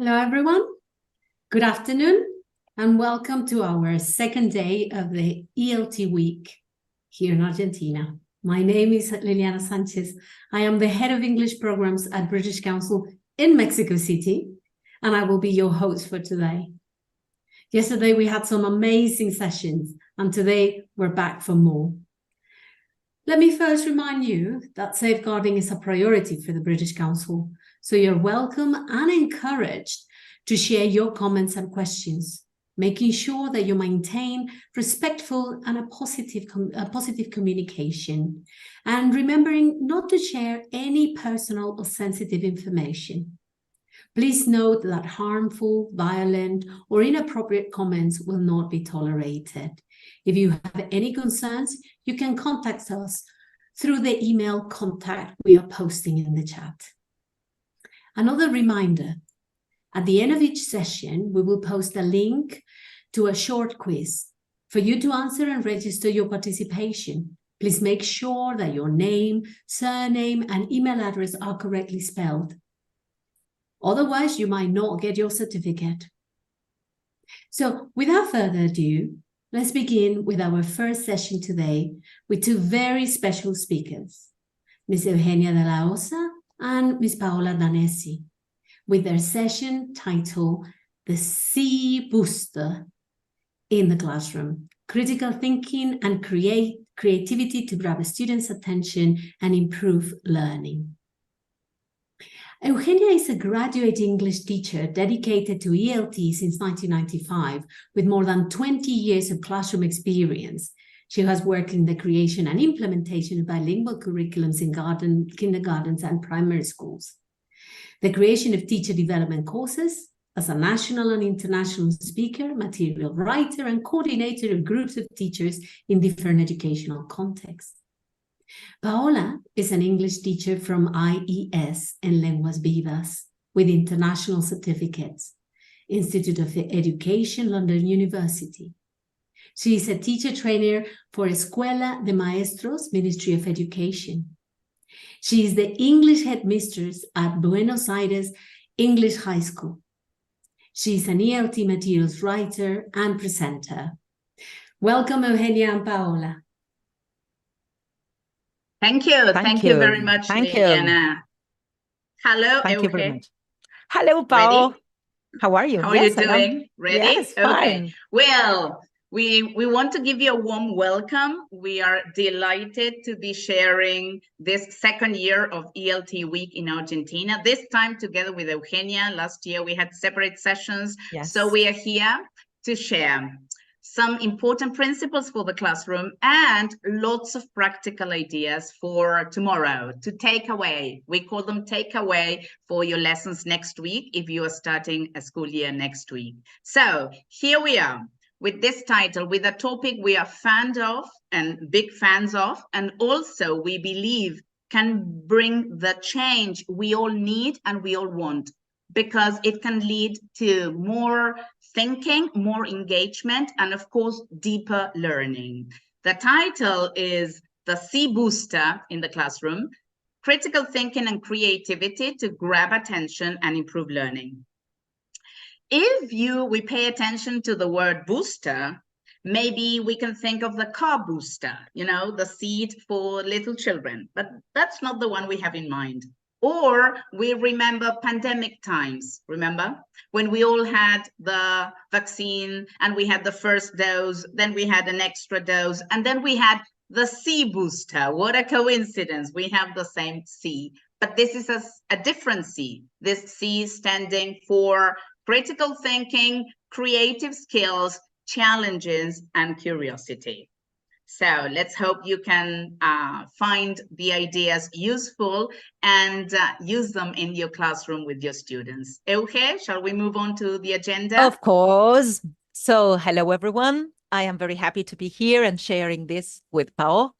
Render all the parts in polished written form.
Hello, everyone. Good afternoon, and welcome to our second day of the ELT week here in Argentina. My name is Liliana Sanchez. I am the head of English programs at British Council in Mexico City, and I will be your host for today. Yesterday, we had some amazing sessions, and today we're back for more. Let me first remind you that safeguarding is a priority for the British Council, so you're welcome and encouraged to share your comments and questions, making sure that you maintain respectful and a positive communication, and remembering not to share any personal or sensitive information. Please note that harmful, violent, or inappropriate comments will not be tolerated. If you have any concerns, you can contact us through the email contact we are posting in the chat. Another reminder, at the end of each session, we will post a link to a short quiz for you to answer and register your participation. Please make sure that your name, surname, and email address are correctly spelled. Otherwise, you might not get your certificate. So without further ado, let's begin with our first session today with two very special speakers, Ms. Eugenia Dell'Osa and Ms. Paola Danesi, with their session titled The C Booster in the Classroom, Critical Thinking and Creativity to Grab a Student's Attention and Improve Learning. Eugenia is a graduate English teacher dedicated to ELT since 1995, with more than 20 years of classroom experience. She has worked in the creation and implementation of bilingual curriculums in kindergartens and primary schools, the creation of teacher development courses, as a national and international speaker, material writer, and coordinator of groups of teachers in different educational contexts. Paola is an English teacher from IES and Lenguas Vivas with international certificates, Institute of Education, London University. She is a teacher trainer for Escuela de Maestros, Ministry of Education. She is the English headmistress at Buenos Aires English High School. She is an ELT materials writer and presenter. Welcome, Eugenia and Paola. Thank you. Thank you very much, Liliana. Hello, Thank you very much. Hello, Paola. How are you? How are you doing? Ready? Yes, okay. fine. Well, we want to give you a warm welcome. We are delighted to be sharing this second year of ELT Week in Argentina, this time together with Eugenia. Last year we had separate sessions. Yes. So we are here to share some important principles for the classroom and lots of practical ideas for tomorrow to take away. We call them take away for your lessons next week if you are starting a school year next week. So here we are with this title, with a topic we are fans of and big fans of, and also we believe can bring the change we all need and we all want, because it can lead to more thinking, more engagement, and of course, deeper learning. The title is The C Booster in the Classroom, Critical Thinking and Creativity to Grab Attention and Improve Learning. If we pay attention to the word booster, maybe we can think of the car booster, you know, the seat for little children, but that's not the one we have in mind. Or we remember pandemic times, remember? When we all had the vaccine and we had the first dose, then we had an extra dose, and then we had the C booster. What a coincidence, we have the same C. But this is a different C. This C standing for critical thinking, creative skills, challenges, and curiosity. So let's hope you can find the ideas useful and use them in your classroom with your students. Okay, shall we move on to the agenda? Of course. So hello, everyone. I am very happy to be here and sharing this with Paola.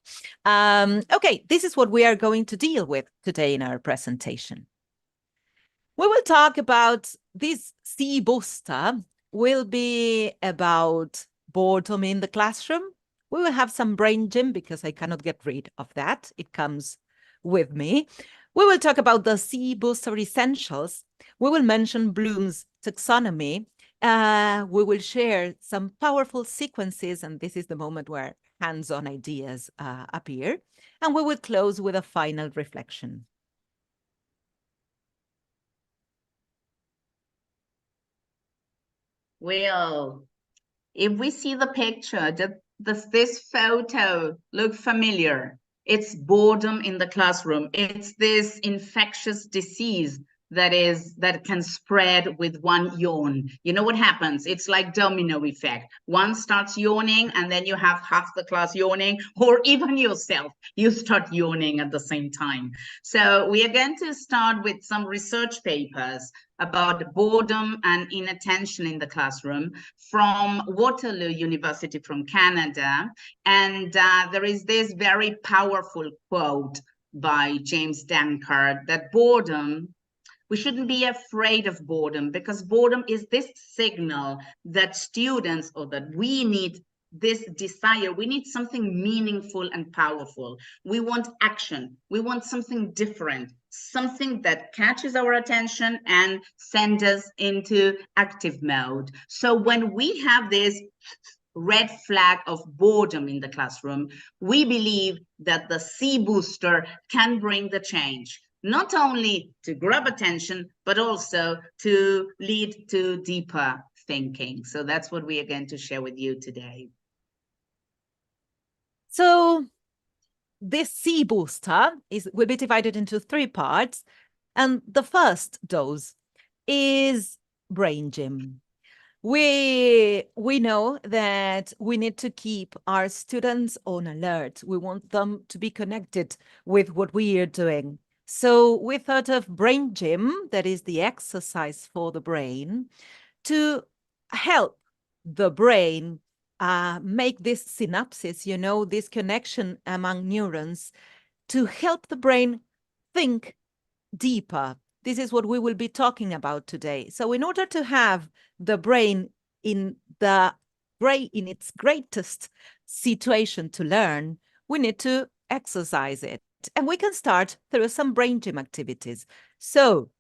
Okay, this is what we are going to deal with today in our presentation. We will talk about this C booster will be about boredom in the classroom. We will have some brain gym because I cannot get rid of that. It comes with me. We will talk about the C booster essentials. We will mention Bloom's taxonomy. We will share some powerful sequences, and this is the moment where hands-on ideas appear. And we will close with a final reflection. Well, if we see the picture, does this photo look familiar? It's boredom in the classroom. It's this infectious disease that can spread with one yawn. You know what happens? It's like domino effect. One starts yawning and then you have half the class yawning, or even yourself, you start yawning at the same time. So we are going to start with some research papers about boredom and inattention in the classroom from Waterloo University from Canada. And there is this very powerful quote by James Dankard that boredom, we shouldn't be afraid of boredom, because boredom is this signal that students, or that we need this desire, we need something meaningful and powerful. We want action. We want something different, something that catches our attention and sends us into active mode. So when we have this red flag of boredom in the classroom, we believe that the C booster can bring the change, not only to grab attention, but also to lead to deeper thinking. So that's what we are going to share with you today. So this C booster will be divided into 3 parts. And the first dose is brain gym. We know that we need to keep our students on alert. We want them to be connected with what we are doing. So we thought of brain gym, that is the exercise for the brain, to help the brain make this synapses, you know, this connection among neurons, to help the brain think deeper. This is what we will be talking about today. So in order to have the brain in its greatest situation to learn, we need to exercise it. And we can start through some brain gym activities. So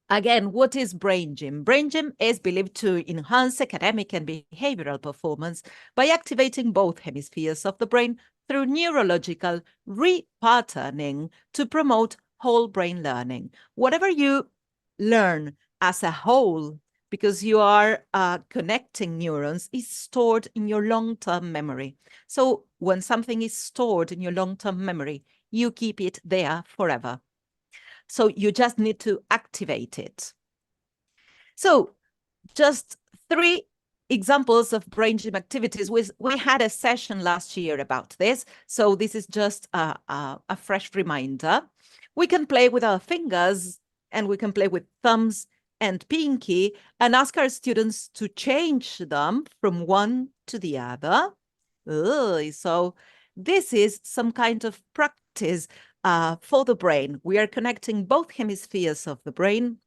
again, what is brain gym? Brain gym is believed to enhance academic and behavioral performance by activating both hemispheres of the brain through neurological repatterning to promote whole brain learning. Whatever you learn as a whole, because you are connecting neurons, is stored in your long-term memory. So when something is stored in your long-term memory, you keep it there forever. So you just need to activate it. So just 3 examples of brain gym activities. We had a session last year about this. So this is just a fresh reminder. We can play with our fingers, and we can play with thumbs and pinky, and ask our students to change them from one to the other. So this is some kind of practice for the brain. We are connecting both hemispheres of the brain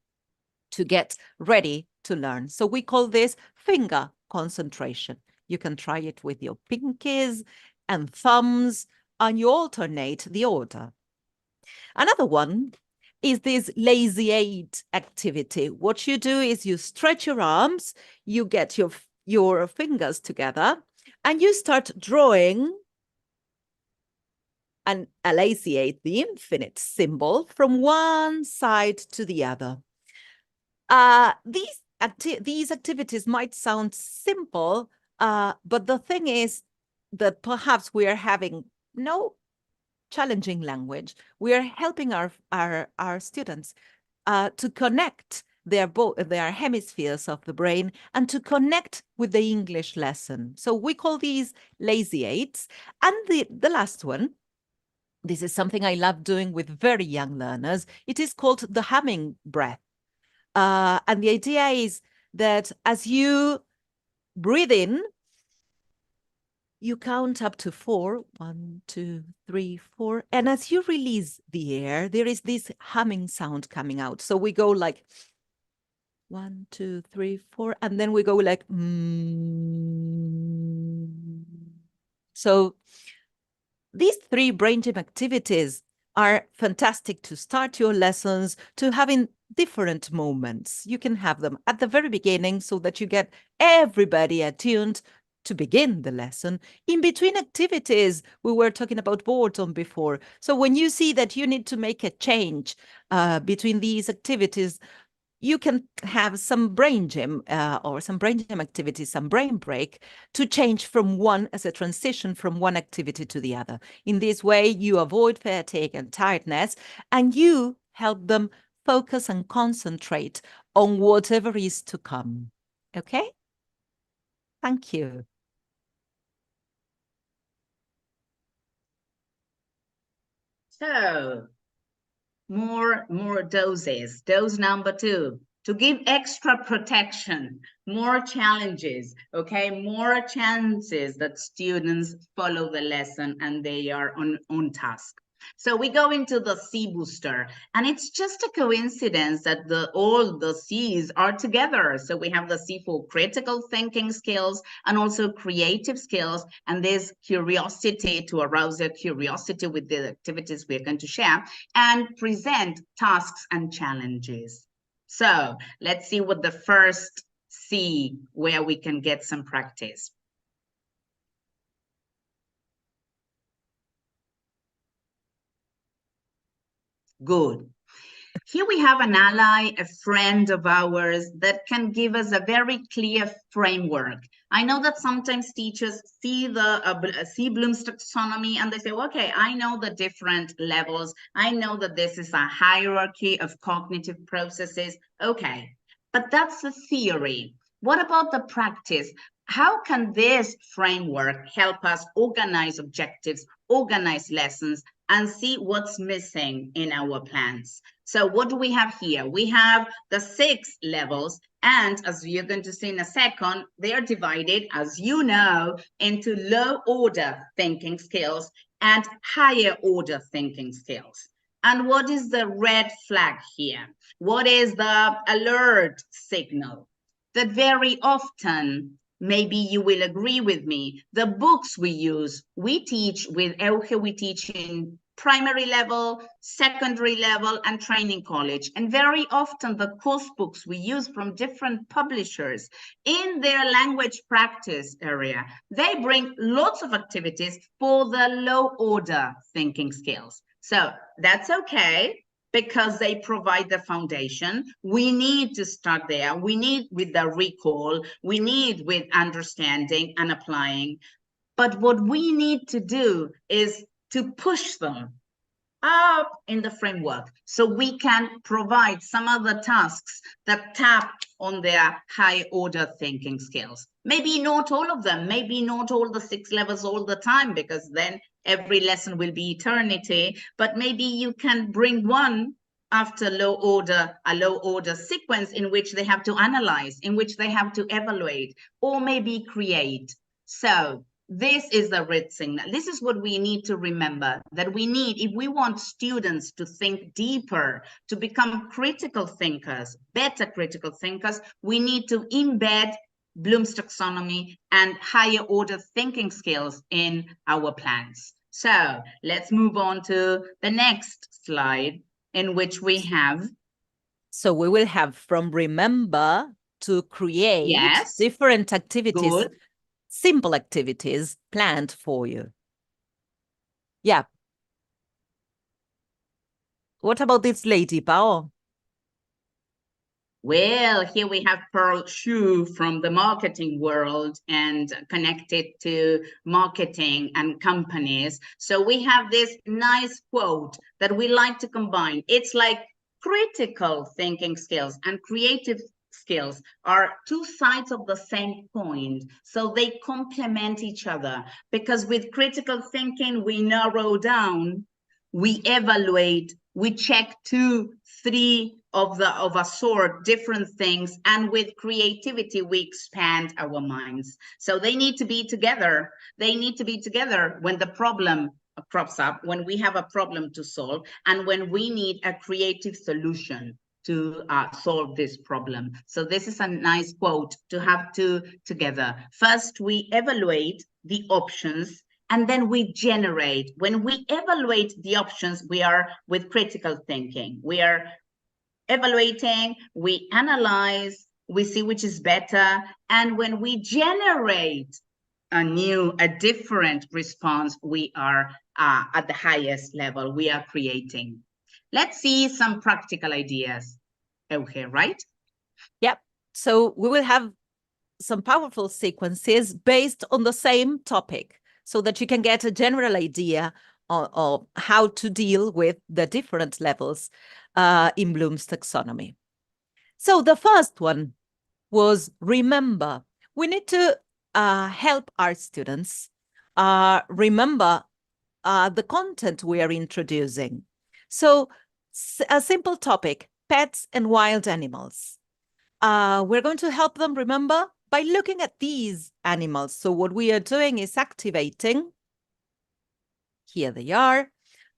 to get ready to learn. So we call this finger concentration. You can try it with your pinkies and thumbs, and you alternate the order. Another one is this lazy 8 activity. What you do is you stretch your arms, you get your fingers together, and you start drawing a lazy 8, the infinite symbol, from one side to the other. These activities might sound simple, but the thing is that perhaps we are having no challenging language. We are helping our students to connect their hemispheres of the brain and to connect with the English lesson. So we call these lazy 8s. And the last one, this is something I love doing with very young learners. It is called the humming breath. And the idea is that as you breathe in, you count up to 4, 1, 2, 3, 4. And as you release the air, there is this humming sound coming out. So we go like 1, 2, 3, 4, and then we go like So these 3 brain gym activities are fantastic to start your lessons, to having different moments. You can have them at the very beginning so that you get everybody attuned to begin the lesson. In between activities, we were talking about boredom before. So when you see that you need to make a change between these activities, you can have some brain gym or some brain gym activities, some brain break to change from one as a transition from one activity to the other. In this way, you avoid fatigue and tiredness, and you help them focus and concentrate on whatever is to come. Okay? Thank you. So, more doses. Dose number 2, to give extra protection, more challenges, okay, more chances that students follow the lesson and they are on task. So we go into the C booster, and it's just a coincidence that all the C's are together. So we have the C for critical thinking skills and also creative skills, and there's curiosity, to arouse their curiosity with the activities we're going to share, and present tasks and challenges. So let's see what the first C, where we can get some practice. Good. Here we have an ally, a friend of ours that can give us a very clear framework. I know that sometimes teachers see Bloom's taxonomy and they say, okay, I know the different levels. I know that this is a hierarchy of cognitive processes. Okay, but that's the theory. What about the practice? How can this framework help us organize objectives, organize lessons, and see what's missing in our plans? So what do we have here? We have the 6 levels, and as you're going to see in a second, they are divided, as you know, into low order thinking skills and higher order thinking skills. And what is the red flag here? What is the alert signal? That very often, maybe you will agree with me, the books we use, we teach with Eugenia, we teach in primary level, secondary level, and training college. And very often the course books we use from different publishers in their language practice area, they bring lots of activities for the low order thinking skills. So that's okay, because they provide the foundation. We need to start there. We need with the recall, we need with understanding and applying. But what we need to do is to push them up in the framework so we can provide some other tasks that tap on their high order thinking skills. Maybe not all of them, maybe not all the 6 levels all the time, because then every lesson will be eternity, but maybe you can bring one after a low order sequence in which they have to analyze, in which they have to evaluate, or maybe create. So this is the red signal. This is what we need to remember, that we need, if we want students to think deeper, to become critical thinkers, better critical thinkers, we need to embed Bloom's taxonomy and higher order thinking skills in our plans. So let's move on to the next slide, in which we have. So we will have from remember to create, yes, different activities. Good. Simple activities planned for you. Yeah. What about this lady, Paola? Well, here we have Pearl Xu from the marketing world and connected to marketing and companies. So we have this nice quote that we like to combine. It's like critical thinking skills and creative skills are 2 sides of the same coin. So they complement each other, because with critical thinking, we narrow down, we evaluate, we check 2, 3 of a sort, different things, and with creativity, we expand our minds. So they need to be together. They need to be together when the problem crops up, when we have a problem to solve, and when we need a creative solution to solve this problem. So this is a nice quote to have 2 together. First, we evaluate the options and then we generate. When we evaluate the options, we are with critical thinking. We are evaluating, we analyze, we see which is better. And when we generate a different response, we are at the highest level. We are creating. Let's see some practical ideas. Okay, right? Yep. So we will have some powerful sequences based on the same topic so that you can get a general idea of how to deal with the different levels in Bloom's taxonomy. So the first one was remember. We need to help our students remember the content we are introducing. So a simple topic, pets and wild animals. We're going to help them remember by looking at these animals. So what we are doing is activating, here they are,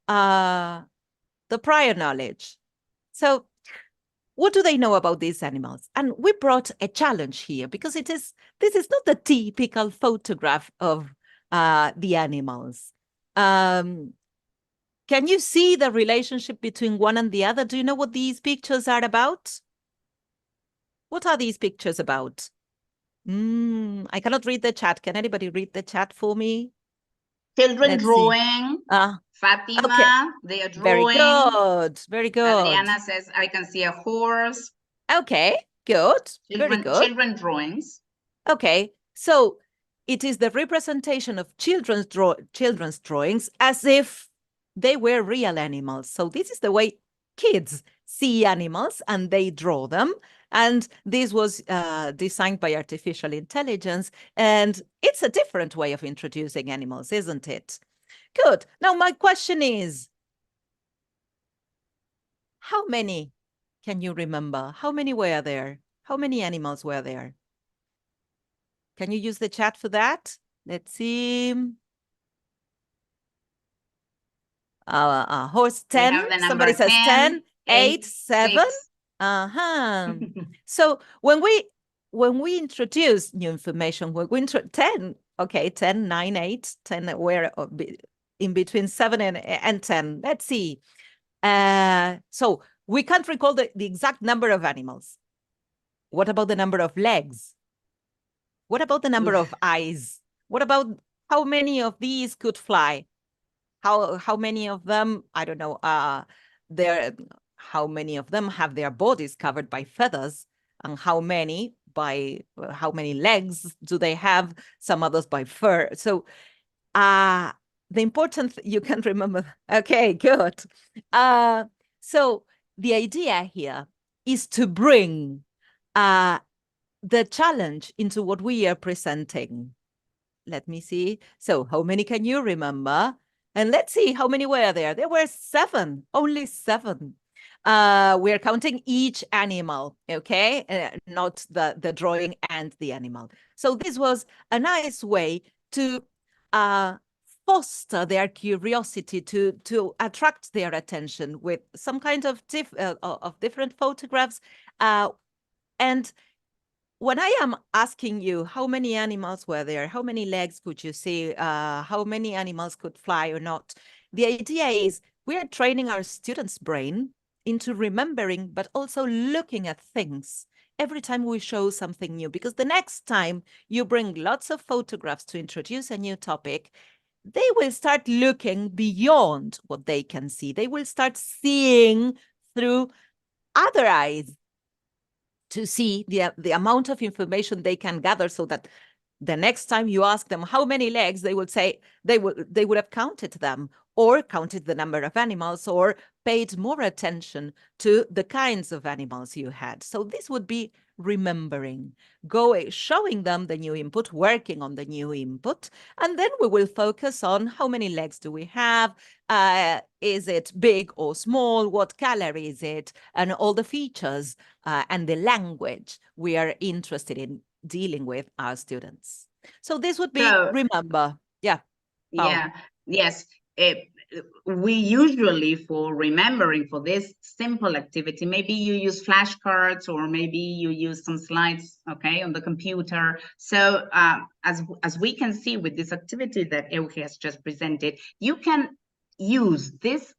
the prior knowledge. So what do they know about these animals? And we brought a challenge here because this is not the typical photograph of the animals. Can you see the relationship between one and the other? Do you know what these pictures are about? What are these pictures about? I cannot read the chat. Can anybody read the chat for me? Children Let's drawing. Fatima, okay. they are Very drawing. good. Very good. Adriana says, I can see a horse. Okay, good. Children, Very good. Children drawings. Okay, so it is the representation of children's drawings as if they were real animals. So this is the way kids see animals and they draw them. And this was designed by artificial intelligence. And it's a different way of introducing animals, isn't it? Good. Now, my question is, how many can you remember? How many were there? How many animals were there? Can you use the chat for that? Let's see. Horse 10. Somebody says 10, 8, 7. 6. So when we introduce new information, when we 10, okay, 10, 9, 8, 10 were in between 7 and 10. Let's see. So we can't recall the exact number of animals. What about the number of legs? What about the number of eyes? What about how many of these could fly? How many of them, I don't know, how many of them have their bodies covered by feathers, and how many legs do they have? Some others by fur. So the important, you can remember. Okay, good. So the idea here is to bring the challenge into what we are presenting. Let me see. So how many can you remember? And let's see how many were there. There were 7, only 7. We're counting each animal, okay? Not the drawing and the animal. So this was a nice way to foster their curiosity, to attract their attention with some kind of different photographs. And when I am asking you how many animals were there, how many legs could you see, how many animals could fly or not, the idea is we are training our students' brain into remembering, but also looking at things every time we show something new, because the next time you bring lots of photographs to introduce a new topic, they will start looking beyond what they can see. They will start seeing through other eyes to see the amount of information they can gather, so that the next time you ask them how many legs, they would say they would have counted them, or counted the number of animals, or paid more attention to the kinds of animals you had. So this would be remembering, showing them the new input, working on the new input, and then we will focus on how many legs do we have, is it big or small, what color is it, and all the features and the language we are interested in dealing with our students. So this would be remember. Yeah. Yeah. Yes. we usually, for remembering for this simple activity, maybe you use flashcards or maybe you use some slides, okay, on the computer. So as we can see with this activity that Eugenia has just presented, you can use this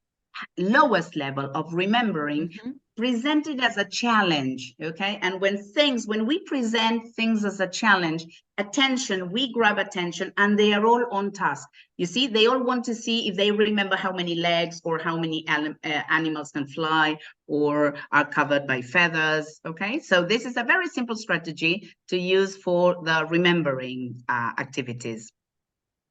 lowest level of remembering presented as a challenge, okay? And when we present things as a challenge, we grab attention, and they are all on task. You see, they all want to see if they remember how many legs or how many animals can fly or are covered by feathers, okay? So this is a very simple strategy to use for the remembering activities.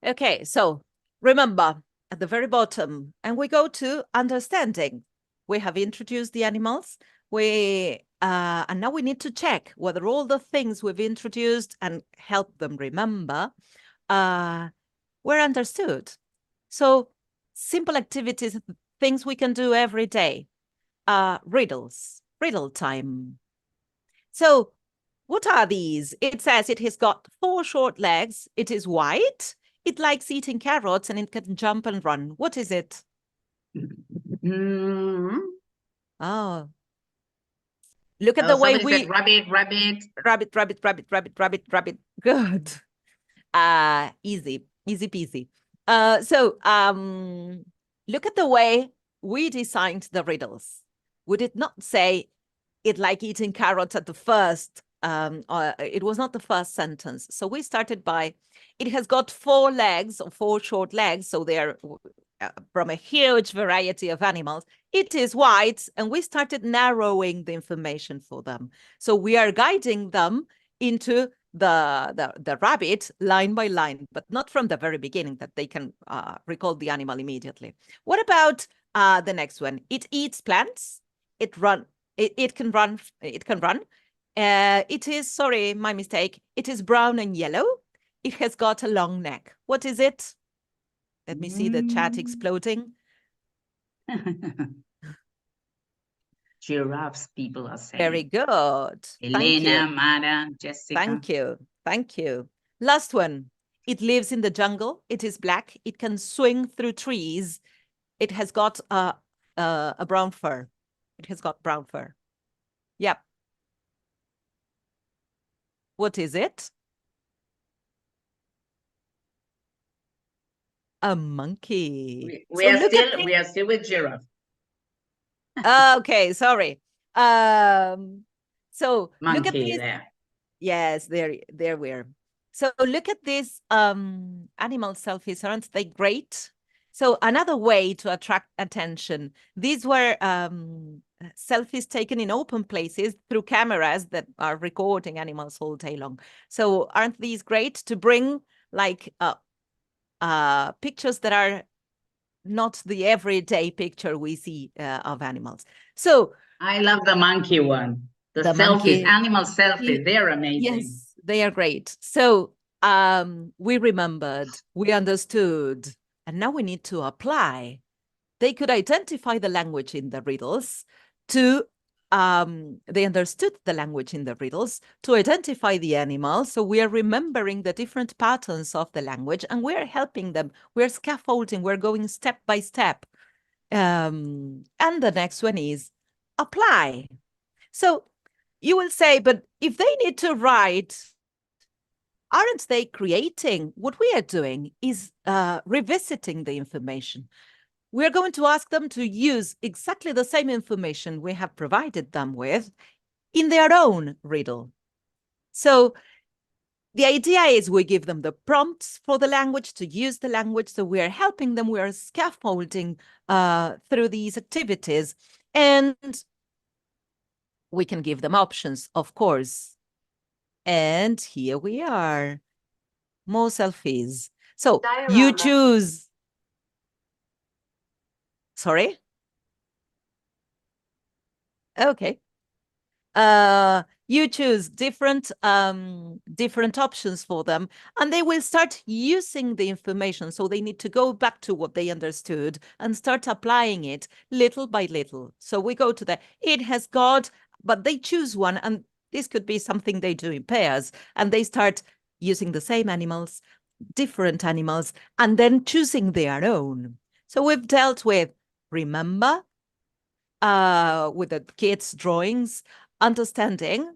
Okay, so remember at the very bottom, and we go to understanding. We have introduced the animals. And now we need to check whether all the things we've introduced and help them remember were understood. So simple activities, things we can do every day. Riddle time. So what are these? It says it has got 4 short legs. It is white. It likes eating carrots and it can jump and run. What is it? Oh. Look at the way we... Rabbit. Rabbit. Good. Easy peasy. Look at the way we designed the riddles. We did not say it like eating carrots at the first, it was not the first sentence. So we started by, it has got 4 legs or 4 short legs. So they're from a huge variety of animals. It is white, and we started narrowing the information for them. So we are guiding them into the rabbit line by line, but not from the very beginning that they can recall the animal immediately. What about the next one? It eats plants. It can run. It is, sorry, my mistake. It is brown and yellow. It has got a long neck. What is it? Let me see the chat exploding. Giraffes, people are saying. Very good. Elena, Mara, Jessica. Thank you. Last one. It lives in the jungle. It is black. It can swing through trees. It has got a brown fur. It has got brown fur. Yep. What is it? A monkey. We are still with giraffe. Okay, sorry. So monkey look at this. There. Yes, there we are. So look at these animal selfies. Aren't they great? So another way to attract attention. These were selfies taken in open places through cameras that are recording animals all day long. So aren't these great to bring like pictures that are not the everyday picture we see of animals. So I love the monkey one. The selfies, monkey, animal selfies, they're amazing. Yes, they are great. So we remembered, we understood, and now we need to apply. They could identify the language in the riddles to they understood the language in the riddles to identify the animal. So we are remembering the different patterns of the language, and we're helping them. We're scaffolding. We're going step by step. And the next one is apply. So you will say, but if they need to write, aren't they creating? What we are doing is revisiting the information. We're going to ask them to use exactly the same information we have provided them with in their own riddle. So the idea is we give them the prompts for the language to use the language. So we are helping them. We are scaffolding through these activities. And we can give them options, of course. And here we are. More selfies. So diorama. You choose. Sorry? Okay. You choose different options for them, and they will start using the information. So they need to go back to what they understood and start applying it little by little. So we go to the, it has got, but they choose one, and this could be something they do in pairs, and they start using the same animals, different animals, and then choosing their own. So we've dealt with remember, with the kids' drawings, understanding,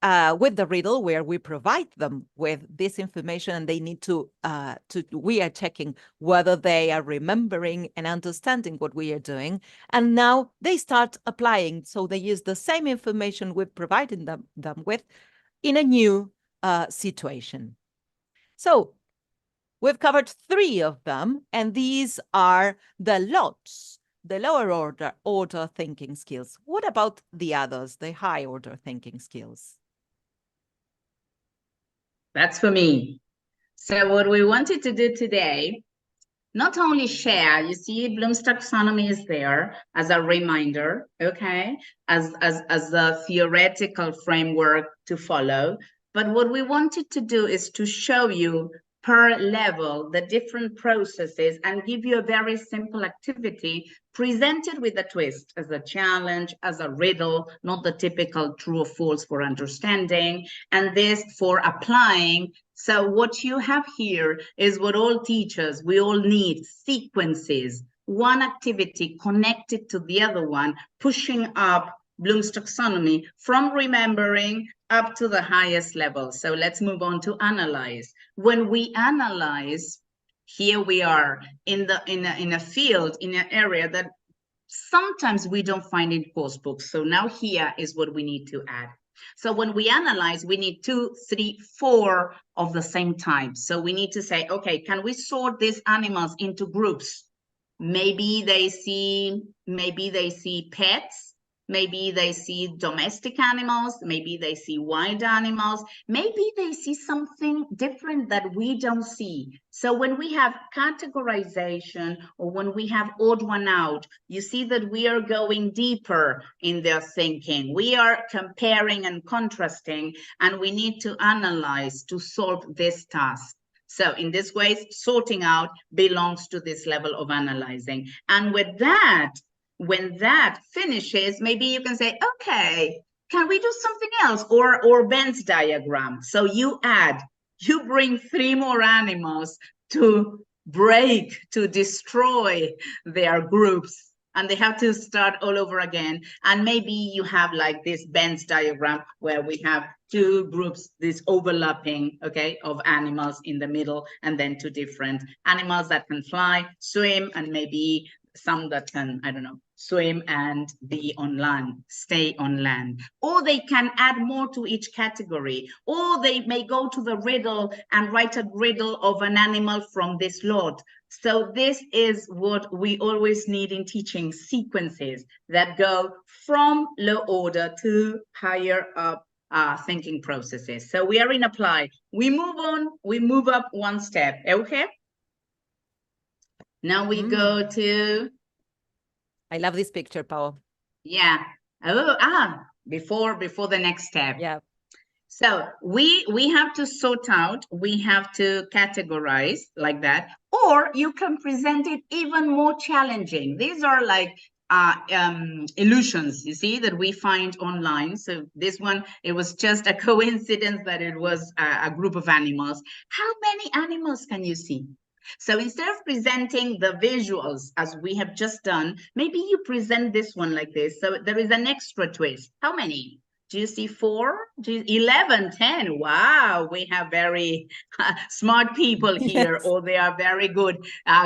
with the riddle where we provide them with this information and they need to we are checking whether they are remembering and understanding what we are doing. And now they start applying. So they use the same information we've provided them with in a new situation. So we've covered 3 of them, and these are the lots, the lower order thinking skills. What about the others, the high order thinking skills? That's for me. So what we wanted to do today, not only share, you see Bloom's taxonomy is there as a reminder, okay, as a theoretical framework to follow, but what we wanted to do is to show you per level the different processes and give you a very simple activity presented with a twist, as a challenge, as a riddle, not the typical true or false for understanding, and this for applying. So what you have here is what all teachers, we all need: sequences, one activity connected to the other one, pushing up Bloom's taxonomy from remembering up to the highest level. So let's move on to analyze. When we analyze, here we are in a field, in an area that sometimes we don't find in course books. So now here is what we need to add. So when we analyze, we need 2, 3, 4 of the same type. So we need to say, okay, can we sort these animals into groups? Maybe they see pets. Maybe they see domestic animals, maybe they see wild animals, maybe they see something different that we don't see. So when we have categorization or when we have odd one out, you see that we are going deeper in their thinking. We are comparing and contrasting, and we need to analyze to solve this task. So in this way, sorting out belongs to this level of analyzing. And with that, when that finishes, maybe you can say, okay, can we do something else? Or Venn diagram. So you bring 3 more animals to break, to destroy their groups, and they have to start all over again. And maybe you have like this Venn diagram where we have 2 groups, this overlapping, okay, of animals in the middle, and then 2 different animals that can fly, swim, and maybe some that can, I don't know, swim and be on land, stay on land. Or they can add more to each category. Or they may go to the riddle and write a riddle of an animal from this lot. So this is what we always need in teaching: sequences that go from low order to higher up thinking processes. So we are in apply. We move on, we move up 1 step, okay? Now we go to... I love this picture, Paola. Yeah. Before the next step. Yeah. So we have to sort out, we have to categorize like that, or you can present it even more challenging. These are like illusions, you see, that we find online. So this one, it was just a coincidence that it was a group of animals. How many animals can you see? So instead of presenting the visuals as we have just done, maybe you present this one like this. So there is an extra twist. How many? Do you see 4? 11, 10. Wow, we have very smart people here, yes. Or they are very good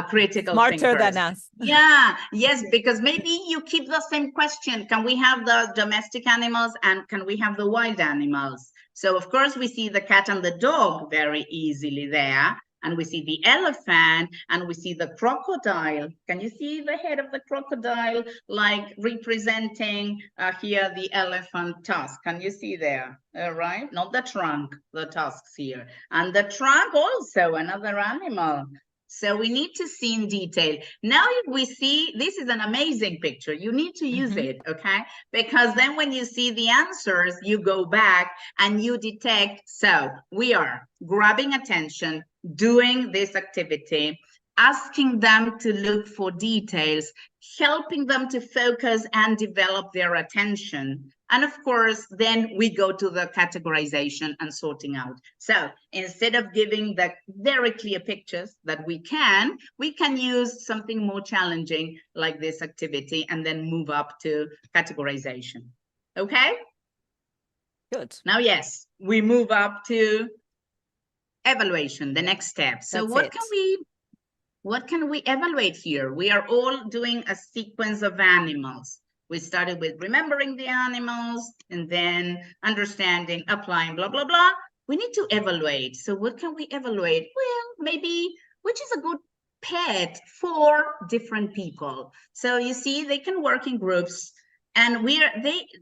critical Smarter thinkers. Than us. Yeah, yes, because maybe you keep the same question. Can we have the domestic animals and can we have the wild animals? So of course we see the cat and the dog very easily there. And we see the elephant, and we see the crocodile. Can you see the head of the crocodile, like representing here the elephant tusk? Can you see there? Right? Not the trunk, the tusks here. And the trunk also, another animal. So we need to see in detail. Now we see, this is an amazing picture. You need to use it, okay? Because then when you see the answers, you go back and you detect. So we are grabbing attention, doing this activity, asking them to look for details, helping them to focus and develop their attention. And of course, then we go to the categorization and sorting out. So instead of giving the very clear pictures that we can use something more challenging like this activity and then move up to categorization. Okay? Good. Now, yes, we move up to evaluation, the next step. So what can we evaluate here? We are all doing a sequence of animals. We started with remembering the animals and then understanding, applying, blah, blah, blah. We need to evaluate. So what can we evaluate? Well, maybe which is a good pet for different people. So you see, they can work in groups, and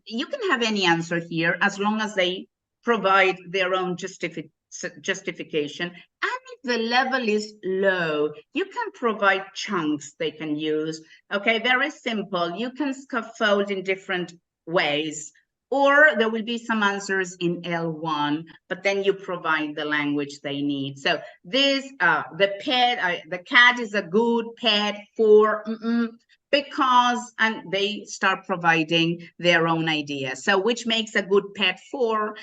you can have any answer here as long as they provide their own justification. And if the level is low, you can provide chunks they can use. Okay, very simple. You can scaffold in different ways, or there will be some answers in L1, but then you provide the language they need. So this, the cat is a good pet for because, and they start providing their own ideas. So which makes a good pet for,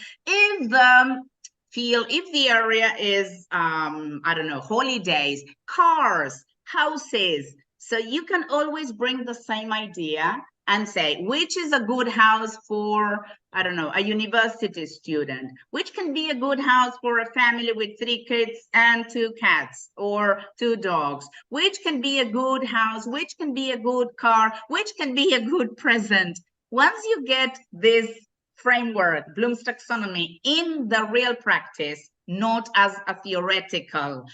if the area is, I don't know, holidays, cars, houses. So you can always bring the same idea and say, which is a good house for, I don't know, a university student, which can be a good house for a family with 3 kids and 2 cats or 2 dogs, which can be a good house, which can be a good car, which can be a good present. Once you get this framework, Bloom's taxonomy, in the real practice, not as a theoretical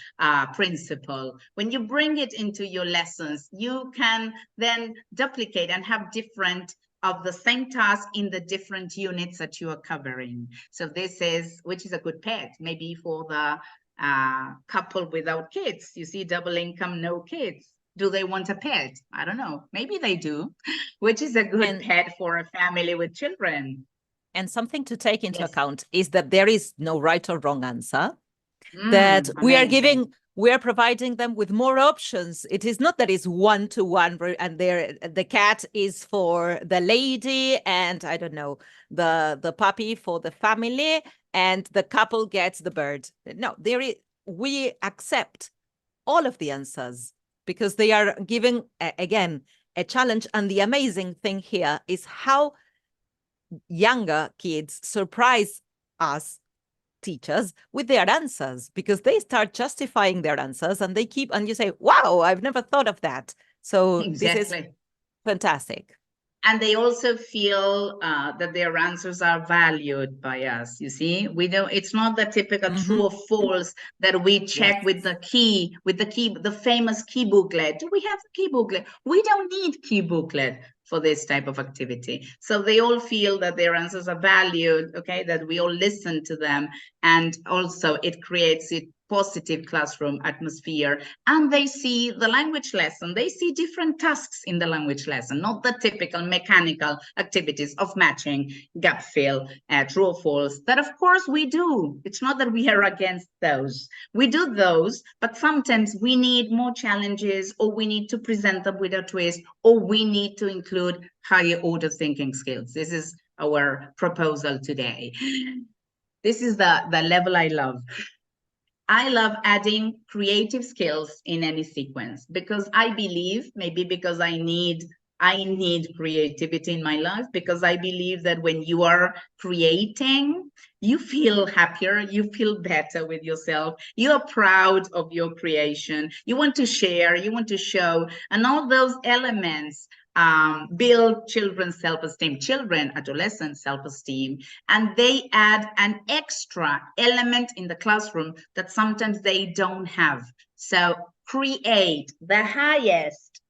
principle. When you bring it into your lessons, you can then duplicate and have different of the same task in the different units that you are covering. So this is, which is a good pet, maybe for the couple without kids. You see, double income, no kids. Do they want a pet? I don't know. Maybe they do. Which is a good pet for a family with children. And something to take into account is that there is no right or wrong answer, that amazing. we are providing them with more options. It is not that it's one-to-one and the cat is for the lady and I don't know, the puppy for the family and the couple gets the bird. No, we accept all of the answers because they are giving, again, a challenge. And the amazing thing here is how younger kids surprise us teachers with their answers, because they start justifying their answers and they keep, and you say, wow, I've never thought of that. So This is fantastic. And they also feel that their answers are valued by us. You see, we don't, it's not the typical true or false that we check with the key, the famous key booklet. Do we have the key booklet? We don't need key booklet for this type of activity. So they all feel that their answers are valued, okay, that we all listen to them. And also it creates a positive classroom atmosphere. And they see the language lesson. They see different tasks in the language lesson, not the typical mechanical activities of matching, gap fill, true or false, that of course we do. It's not that we are against those. We do those, but sometimes we need more challenges, or we need to present them with a twist, or we need to include higher order thinking skills. This is our proposal today. This is the level I love. I love adding creative skills in any sequence, because I believe, maybe because I need creativity in my life, because I believe that when you are creating, you feel happier, you feel better with yourself, you are proud of your creation, you want to share, you want to show, and all those elements build children's self-esteem, adolescent self-esteem, and they add an extra element in the classroom that sometimes they don't have. So create the highest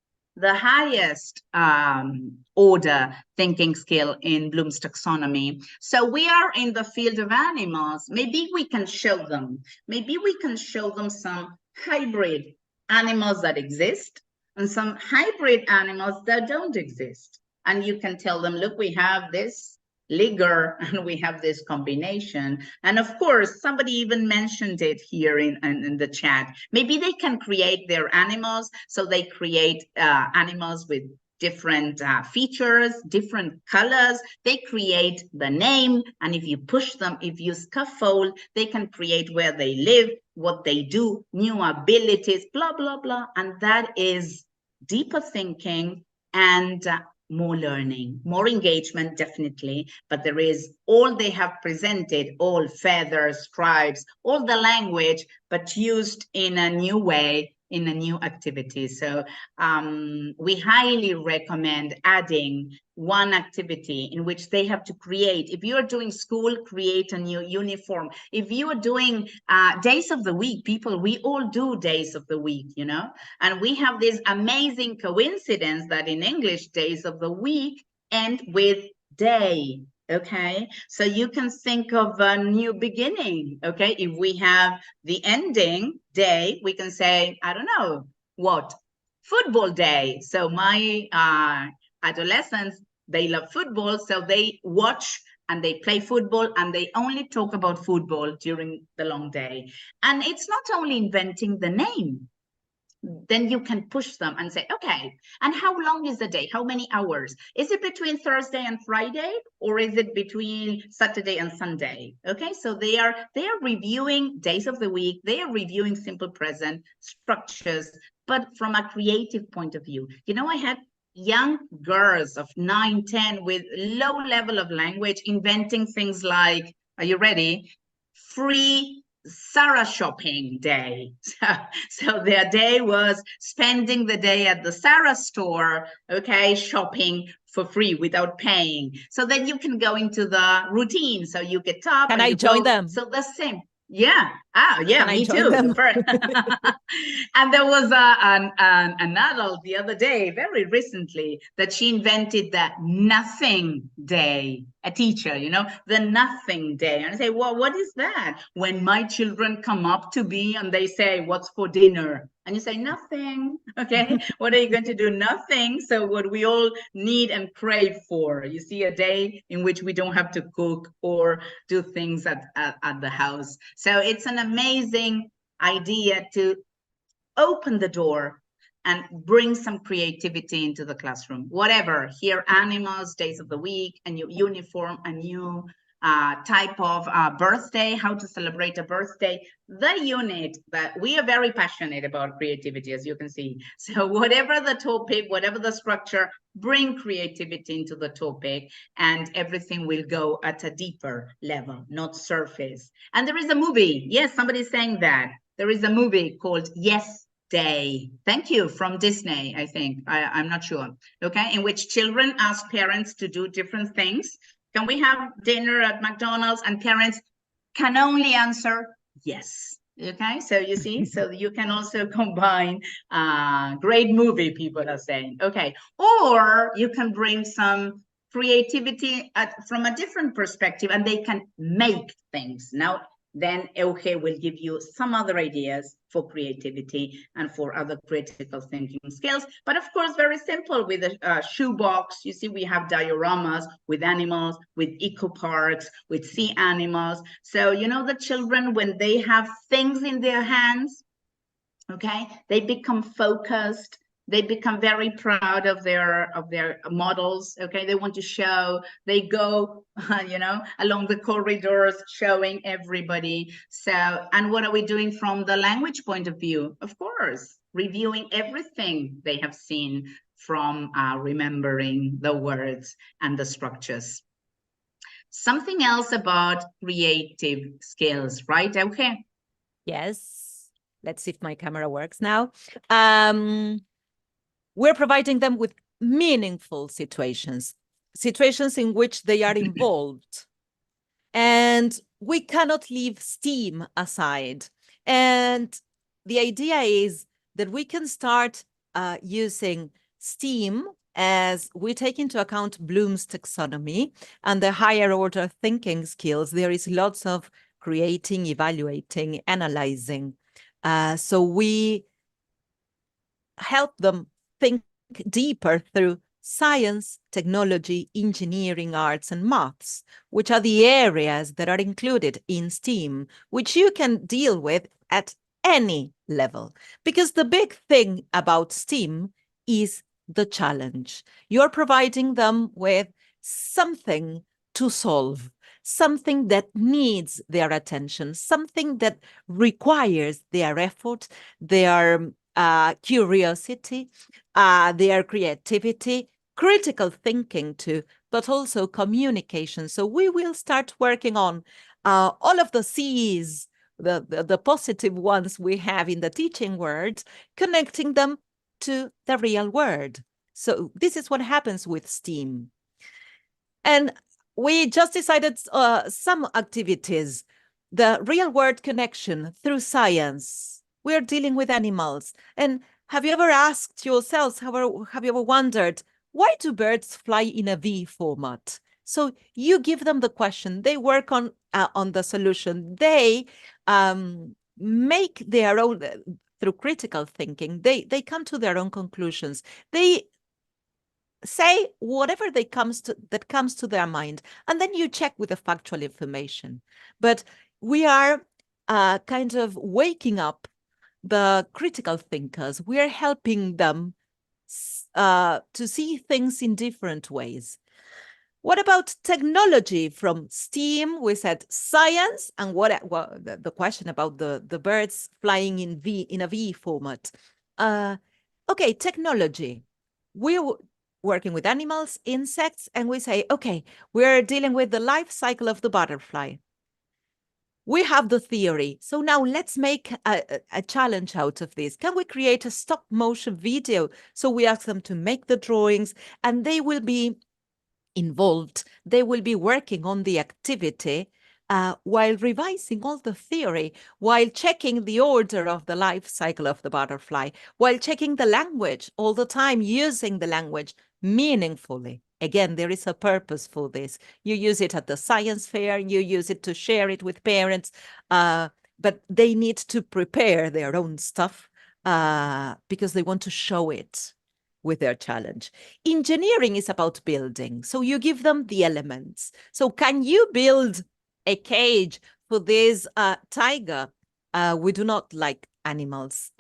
order thinking skill in Bloom's taxonomy. So we are in the field of animals. Maybe we can show them. Maybe we can show them some hybrid animals that exist and some hybrid animals that don't exist. And you can tell them, look, we have this ligger and we have this combination. And of course, somebody even mentioned it here in the chat. Maybe they can create their animals. So they create animals with different features, different colors. They create the name, and if you push them, if you scaffold, they can create where they live, what they do, new abilities, blah, blah, blah. And that is deeper thinking and more learning, more engagement, definitely. But there is all they have presented, all feathers, stripes, all the language, but used in a new way, in a new activity. So we highly recommend adding one activity in which they have to create. If you are doing school, create a new uniform. If you are doing days of the week, people, we all do days of the week, you know, and we have this amazing coincidence that in English, days of the week end with day. Okay, so you can think of a new beginning. Okay, if we have the ending day, we can say, I don't know what, football day. So my adolescents, they love football, so they watch and they play football, and they only talk about football during the long day. And it's not only inventing the name. Then you can push them and say, okay, and how long is the day? How many hours? Is it between Thursday and Friday, or is it between Saturday and Sunday? Okay, so they are reviewing days of the week. They are reviewing simple present structures, but from a creative point of view. You know, I had young girls of 9, 10 with low level of language inventing things like, are you ready? Free Sarah shopping day. So their day was spending the day at the Sarah store, okay, shopping for free without paying. So then you can go into the routine. So you get up. Can I join them? So the same. Yeah. Yeah, me too. And there was an adult the other day, very recently, that she invented the nothing day. A teacher, you know, the nothing day. And I say, well, what is that? When my children come up to me and they say, what's for dinner? And you say, nothing. Okay, what are you going to do? Nothing. So what we all need and crave for. You see, a day in which we don't have to cook or do things at the house. So it's an amazing idea to open the door and bring some creativity into the classroom. Whatever, here, animals, days of the week, a new uniform, a new type of birthday, how to celebrate a birthday. The unit that we are very passionate about creativity, as you can see. So whatever the topic, whatever the structure, bring creativity into the topic, and everything will go at a deeper level, not surface. And there is a movie. Yes, somebody's saying that. There is a movie called Yes Day. Thank you, from Disney, I think. I'm not sure. Okay, in which children ask parents to do different things. Can we have dinner at McDonald's? And parents can only answer yes. Okay, so you see, so you can also combine great movie, people are saying. Okay, or you can bring some creativity from a different perspective, and they can make things. Now, then Euge will give you some other ideas for creativity and for other critical thinking skills. But of course, very simple with a shoebox. You see, we have dioramas with animals, with eco parks, with sea animals. So, you know, the children, when they have things in their hands, okay, they become focused. They become very proud of their models. Okay, they want to show. They go, you know, along the corridors, showing everybody. So, and what are we doing from the language point of view? Of course, reviewing everything they have seen from remembering the words and the structures. Something else about creative skills, right? Okay. Yes. Let's see if my camera works now. We're providing them with meaningful situations in which they are involved. And we cannot leave STEAM aside. And the idea is that we can start using STEAM as we take into account Bloom's taxonomy and the higher order thinking skills. There is lots of creating, evaluating, analyzing. So we help them think deeper through science, technology, engineering, arts, and maths, which are the areas that are included in STEAM, which you can deal with at any level. Because the big thing about STEAM is the challenge. You're providing them with something to solve, something that needs their attention, something that requires their effort, their curiosity, their creativity, critical thinking too, but also communication. So we will start working on all of the C's, the positive ones we have in the teaching words, connecting them to the real world. So this is what happens with STEAM. And we just decided some activities, the real world connection through science. We're dealing with animals. And have you ever asked yourselves, have you ever wondered, why do birds fly in a V format? So you give them the question, they work on the solution. They make their own, through critical thinking, they come to their own conclusions. They say whatever that comes to their mind, and then you check with the factual information. But we are kind of waking up the critical thinkers. We are helping them to see things in different ways. What about technology? From STEAM, we said science, and the question about the birds flying in a V format. Okay, technology. We're working with animals, insects, and we say, okay, we're dealing with the life cycle of the butterfly. We have the theory. So now let's make a challenge out of this. Can we create a stop motion video? So we ask them to make the drawings, and they will be involved. They will be working on the activity while revising all the theory, while checking the order of the life cycle of the butterfly, while checking the language all the time, using the language meaningfully. Again, there is a purpose for this. You use it at the science fair, you use it to share it with parents, but they need to prepare their own stuff because they want to show it with their challenge. Engineering is about building. So you give them the elements. So can you build a cage for this tiger? We do not like animals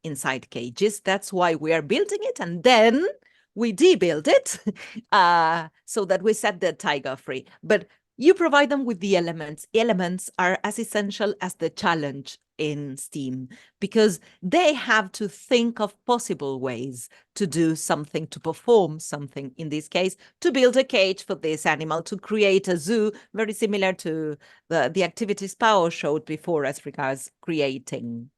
inside cages. That's why we are building it. And then we debuild it so that we set the tiger free. But you provide them with the elements. Elements are as essential as the challenge in STEAM, because they have to think of possible ways to do something, to perform something, in this case, to build a cage for this animal, to create a zoo, very similar to the activities Paola showed before as regards creating.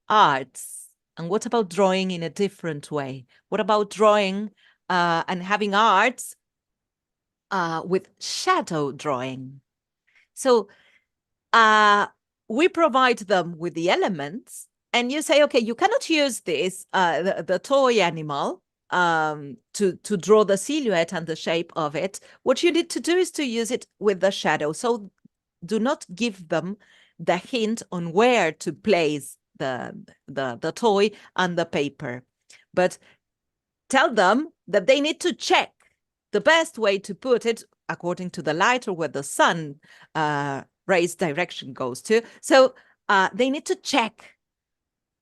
Arts. And what about drawing in a different way? What about drawing and having arts with shadow drawing? So we provide them with the elements, and you say, okay, you cannot use this, the toy animal, to draw the silhouette and the shape of it. What you need to do is to use it with the shadow. So do not give them the hint on where to place the toy and the paper, but tell them that they need to check the best way to put it according to the light or where the sun rays direction goes to. So they need to check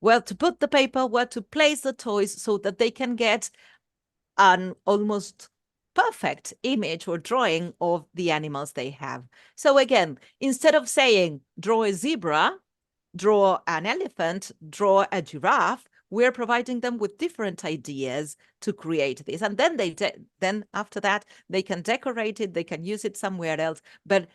where to put the paper, where to place the toys, so that they can get an almost perfect image or drawing of the animals they have. So again, instead of saying draw a zebra, draw an elephant, draw a giraffe, we're providing them with different ideas to create this. And then then after that, they can decorate it, they can use it somewhere else. But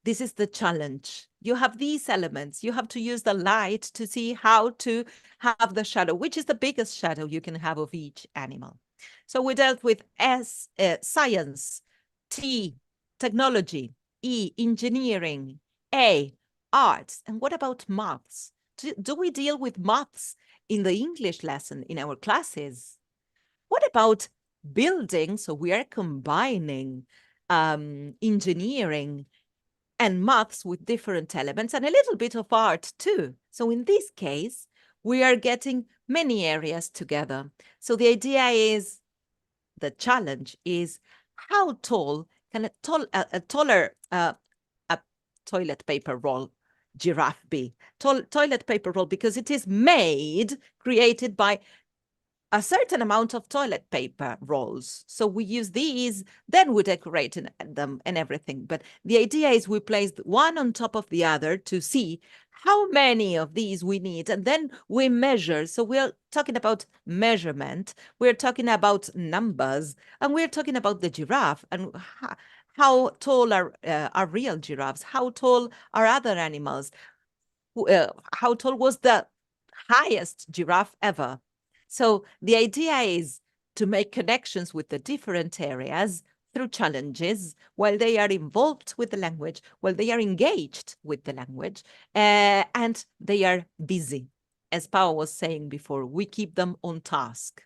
this is the challenge. You have these elements. You have to use the light to see how to have the shadow, which is the biggest shadow you can have of each animal. So we dealt with S, science, T, technology, E, engineering, A, arts. And what about maths? Do we deal with maths in the English lesson in our classes? What about building? So we are combining engineering and maths with different elements, and a little bit of art too. So in this case, we are getting many areas together. So the idea is, the challenge is, how tall can a taller toilet paper roll giraffe be? Toilet paper roll, because it is created by a certain amount of toilet paper rolls. So we use these, then we decorate them and everything. But the idea is we place one on top of the other to see how many of these we need. And then we measure. So we're talking about measurement. We're talking about numbers. And we're talking about the giraffe and how tall are real giraffes? How tall are other animals? How tall was the highest giraffe ever? So the idea is to make connections with the different areas through challenges while they are involved with the language, while they are engaged with the language, and they are busy. As Paola was saying before, we keep them on task.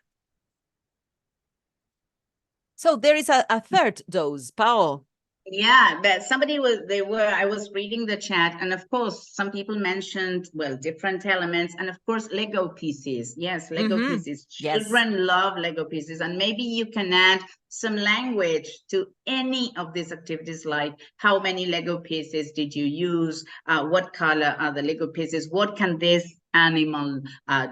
So there is a third dose, Paola. Yeah, but I was reading the chat, and of course, some people mentioned, well, different elements, and of course, Lego pieces. Yes, Lego pieces. Children love Lego pieces, and maybe you can add some language to any of these activities, like how many Lego pieces did you use? What color are the Lego pieces? What can this animal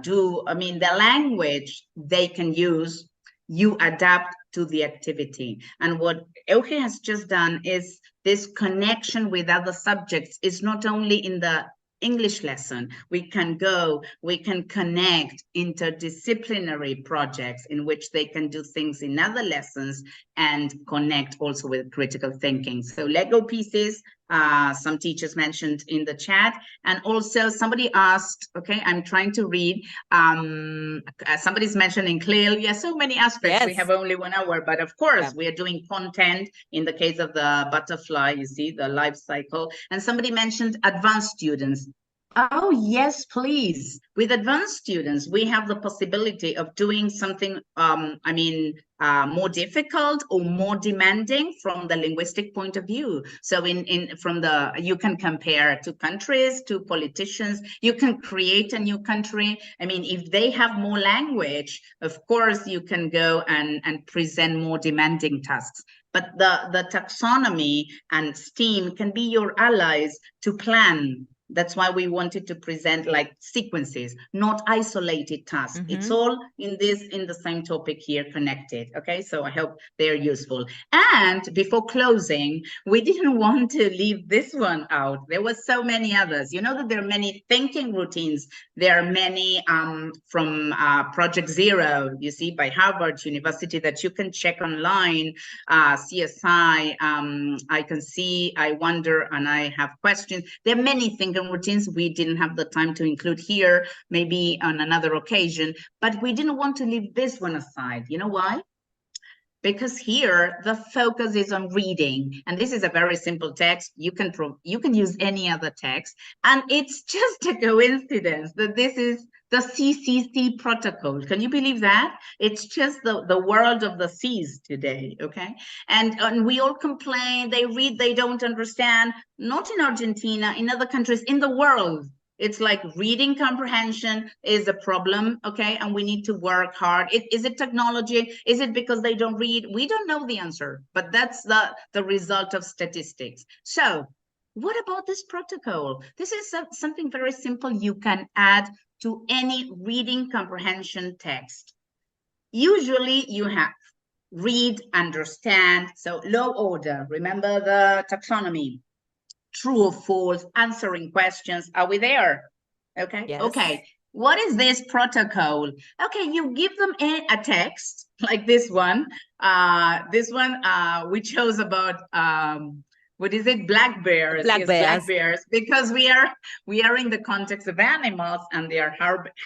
do? I mean, the language they can use, you adapt to the activity. And what Eugenia has just done is this connection with other subjects is not only in the English lesson. We can connect interdisciplinary projects in which they can do things in other lessons and connect also with critical thinking. So Lego pieces, some teachers mentioned in the chat, and also somebody asked, okay, I'm trying to read, somebody's mentioning clearly, yeah, so many aspects. Yes. We have only 1 hour, but of course we are doing content in the case of the butterfly, you see, the life cycle. And somebody mentioned advanced students. Oh, yes, please. With advanced students, we have the possibility of doing something, more difficult or more demanding from the linguistic point of view. So you can compare to countries, to politicians, you can create a new country. I mean, if they have more language, of course, you can go and present more demanding tasks. But the taxonomy and STEAM can be your allies to plan. That's why we wanted to present like sequences, not isolated tasks. It's all in the same topic here connected. Okay, so I hope they're useful. And before closing, we didn't want to leave this one out. There were so many others. You know that there are many thinking routines. There are many from Project Zero, you see, by Harvard University that you can check online. CSI, I can see, I wonder, and I have questions. There are many thinking routines we didn't have the time to include here, maybe on another occasion, but we didn't want to leave this one aside. You know why? Because here the focus is on reading, and this is a very simple text. You can use any other text, and it's just a coincidence that this is the CCC protocol. Can you believe that? It's just the world of the C's today, okay? And we all complain, they read, they don't understand. Not in Argentina, in other countries, in the world. It's like reading comprehension is a problem, okay? And we need to work hard. Is it technology? Is it because they don't read? We don't know the answer, but that's the result of statistics. So what about this protocol? This is something very simple you can add to any reading comprehension text. Usually you have read, understand, so low order. Remember the taxonomy. True or false, answering questions. Are we there? Okay. Yes. Okay. What is this protocol? Okay, you give them a text like this one. We chose about what is it? Black bears. Black bears. Because we are in the context of animals and their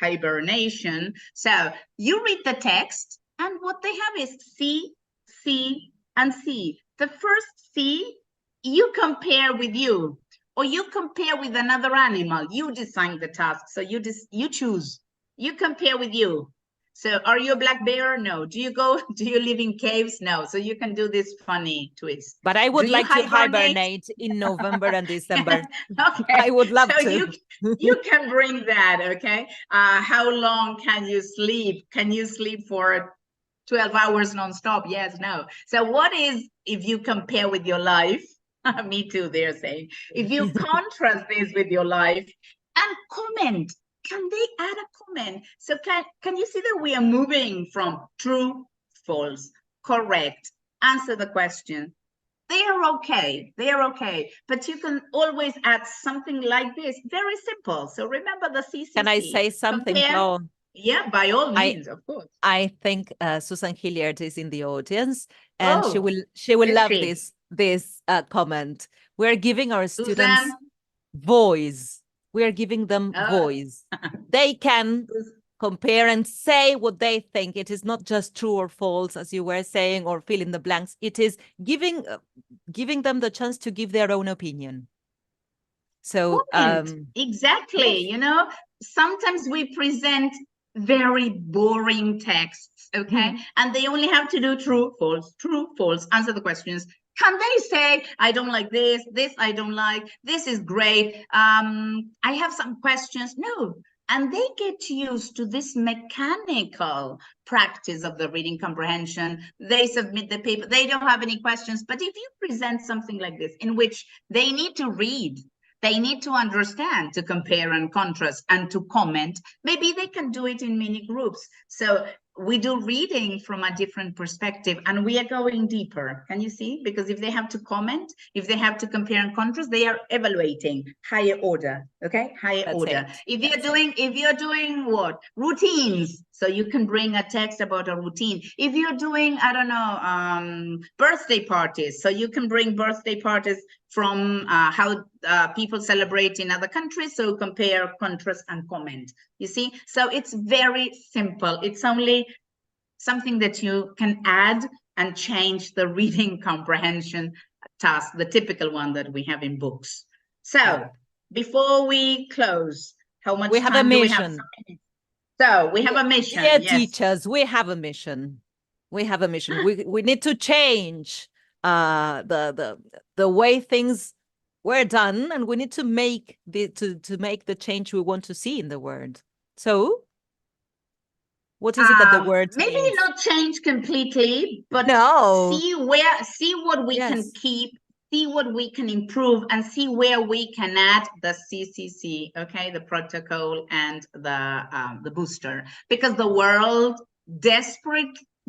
hibernation. So you read the text, and what they have is C, C, and C. The first C, you compare with you, or you compare with another animal. You design the task, so you choose. You compare with you. So are you a black bear? No. Do you live in caves? No. So you can do this funny twist. But I would like to hibernate in November and December. Okay. I would love to. You can bring that, okay? How long can you sleep? Can you sleep for 12 hours nonstop? Yes, no. So what is, if you compare with your life, me too, they're saying, if you contrast this with your life and comment, can they add a comment? So can you see that we are moving from true, false, correct, answer the question? They are okay. They are okay. But you can always add something like this. Very simple. So remember the CCC. Can I say something, Paola? Yeah, by all means, of course. I think Susan Hilliard is in the audience, and she will love this comment. We're giving our students voice. We are giving them voice. They can compare and say what they think. It is not just true or false, as you were saying, or fill in the blanks. It is giving them the chance to give their own opinion. So exactly, you know, sometimes we present very boring texts, okay? And they only have to do true, false, answer the questions. Can they say, I don't like this I don't like, this is great, I have some questions? No. And they get used to this mechanical practice of the reading comprehension. They submit the paper, they don't have any questions. But if you present something like this, in which they need to read, they need to understand, to compare and contrast, and to comment, maybe they can do it in mini groups. So we do reading from a different perspective, and we are going deeper. Can you see? Because if they have to comment, if they have to compare and contrast, they are evaluating higher order, okay? Higher order. If you're doing what? Routines. So you can bring a text about a routine. If you're doing, I don't know, birthday parties, so you can bring birthday parties from how people celebrate in other countries. So compare, contrast, and comment. You see? So it's very simple. It's only something that you can add and change the reading comprehension task, the typical one that we have in books. So before we close, how much we have time a do mission. we have? So we have a mission. Dear teachers, we have a mission. We have a mission. We need to change the way things were done, and we need to make the change we want to see in the world. So what is it that the word maybe means? Not change completely, but see what we can keep, see what we can improve, and see where we can add the CCC, okay, the protocol and the booster, because the world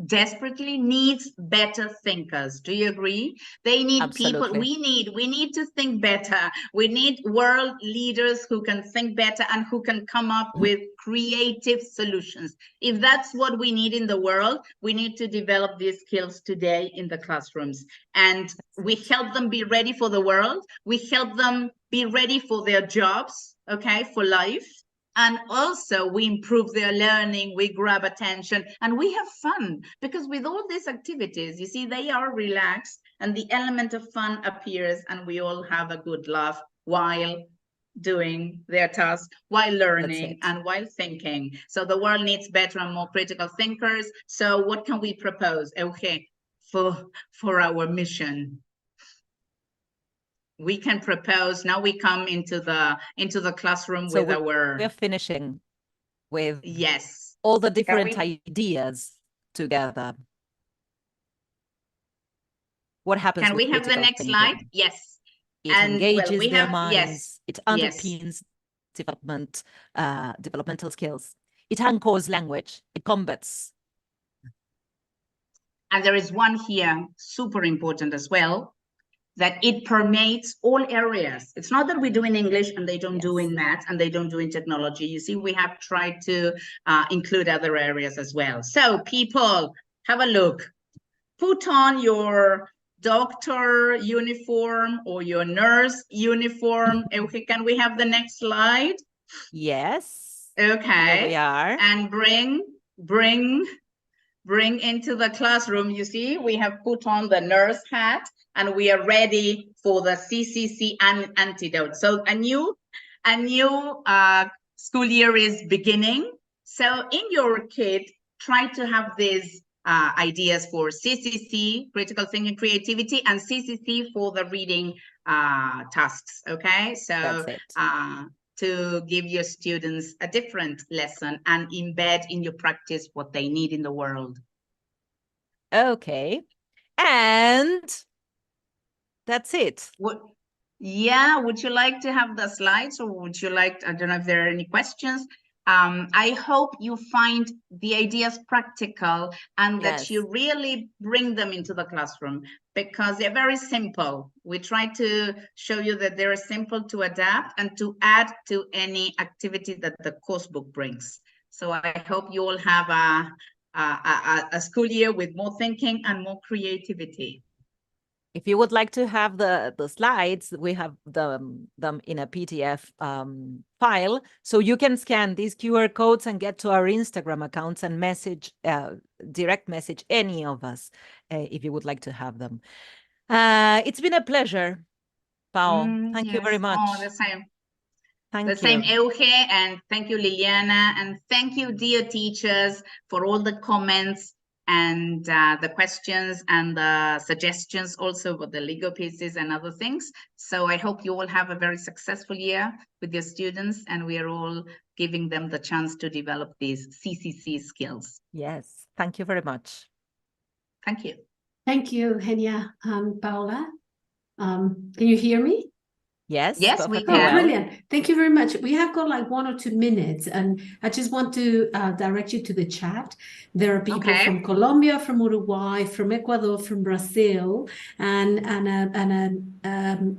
desperately needs better thinkers. Do you agree? They need people. We need to think better. We need world leaders who can think better and who can come up with creative solutions. If that's what we need in the world, we need to develop these skills today in the classrooms, and we help them be ready for the world. We help them be ready for their jobs, okay, for life. And also we improve their learning, we grab attention, and we have fun, because with all these activities, you see, they are relaxed and the element of fun appears, and we all have a good laugh while doing their task, while learning and while thinking. So the world needs better and more critical thinkers. So what can we propose, okay, for our mission? We can propose, now we come into the classroom with we're finishing with all the different ideas together. What happens? Can we have the next slide? Yes. It engages their minds. It underpins developmental skills. It anchors language. It combats. And there is one here, super important as well, that it permeates all areas. It's not that we do in English and they don't do in math and they don't do in technology. You see, we have tried to include other areas as well. So people, have a look. Put on your doctor uniform or your nurse uniform. Okay, can we have the next slide? Yes. Okay. Here we are. And bring into the classroom. You see, we have put on the nurse hat and we are ready for the CCC antidote. So a new school year is beginning. So in your kit, try to have these ideas for CCC, critical thinking, creativity, and CCC for the reading tasks. Okay, so to give your students a different lesson and embed in your practice what they need in the world. Okay, and that's it. Would you like to have the slides, or would you like, I don't know if there are any questions. I hope you find the ideas practical and that Yes. you really bring them into the classroom, because they're very simple. We try to show you that they're simple to adapt and to add to any activity that the course book brings. So I hope you all have a school year with more thinking and more creativity. If you would like to have the slides, we have them in a PDF file, so you can scan these QR codes and get to our Instagram accounts and message, direct message any of us if you would like to have them. It's been a pleasure, Pao. Thank you very Yes. much. Oh, the same. Thank The you. same, Euge, and thank you, Liliana, and thank you, dear teachers, for all the comments and the questions and the suggestions also for the Lego pieces and other things. So I hope you all have a very successful year with your students, and we are all giving them the chance to develop these CCC skills. Yes, thank you very much. Thank you. Thank you, Eugenia and Paola. Can you hear me? Yes, Yes, we perfectly can. well. Brilliant. Thank you very much. We have got like 1 or 2 minutes, and I just want to direct you to the chat. There are people Okay. from Colombia, from Uruguay, from Ecuador, from Brazil, and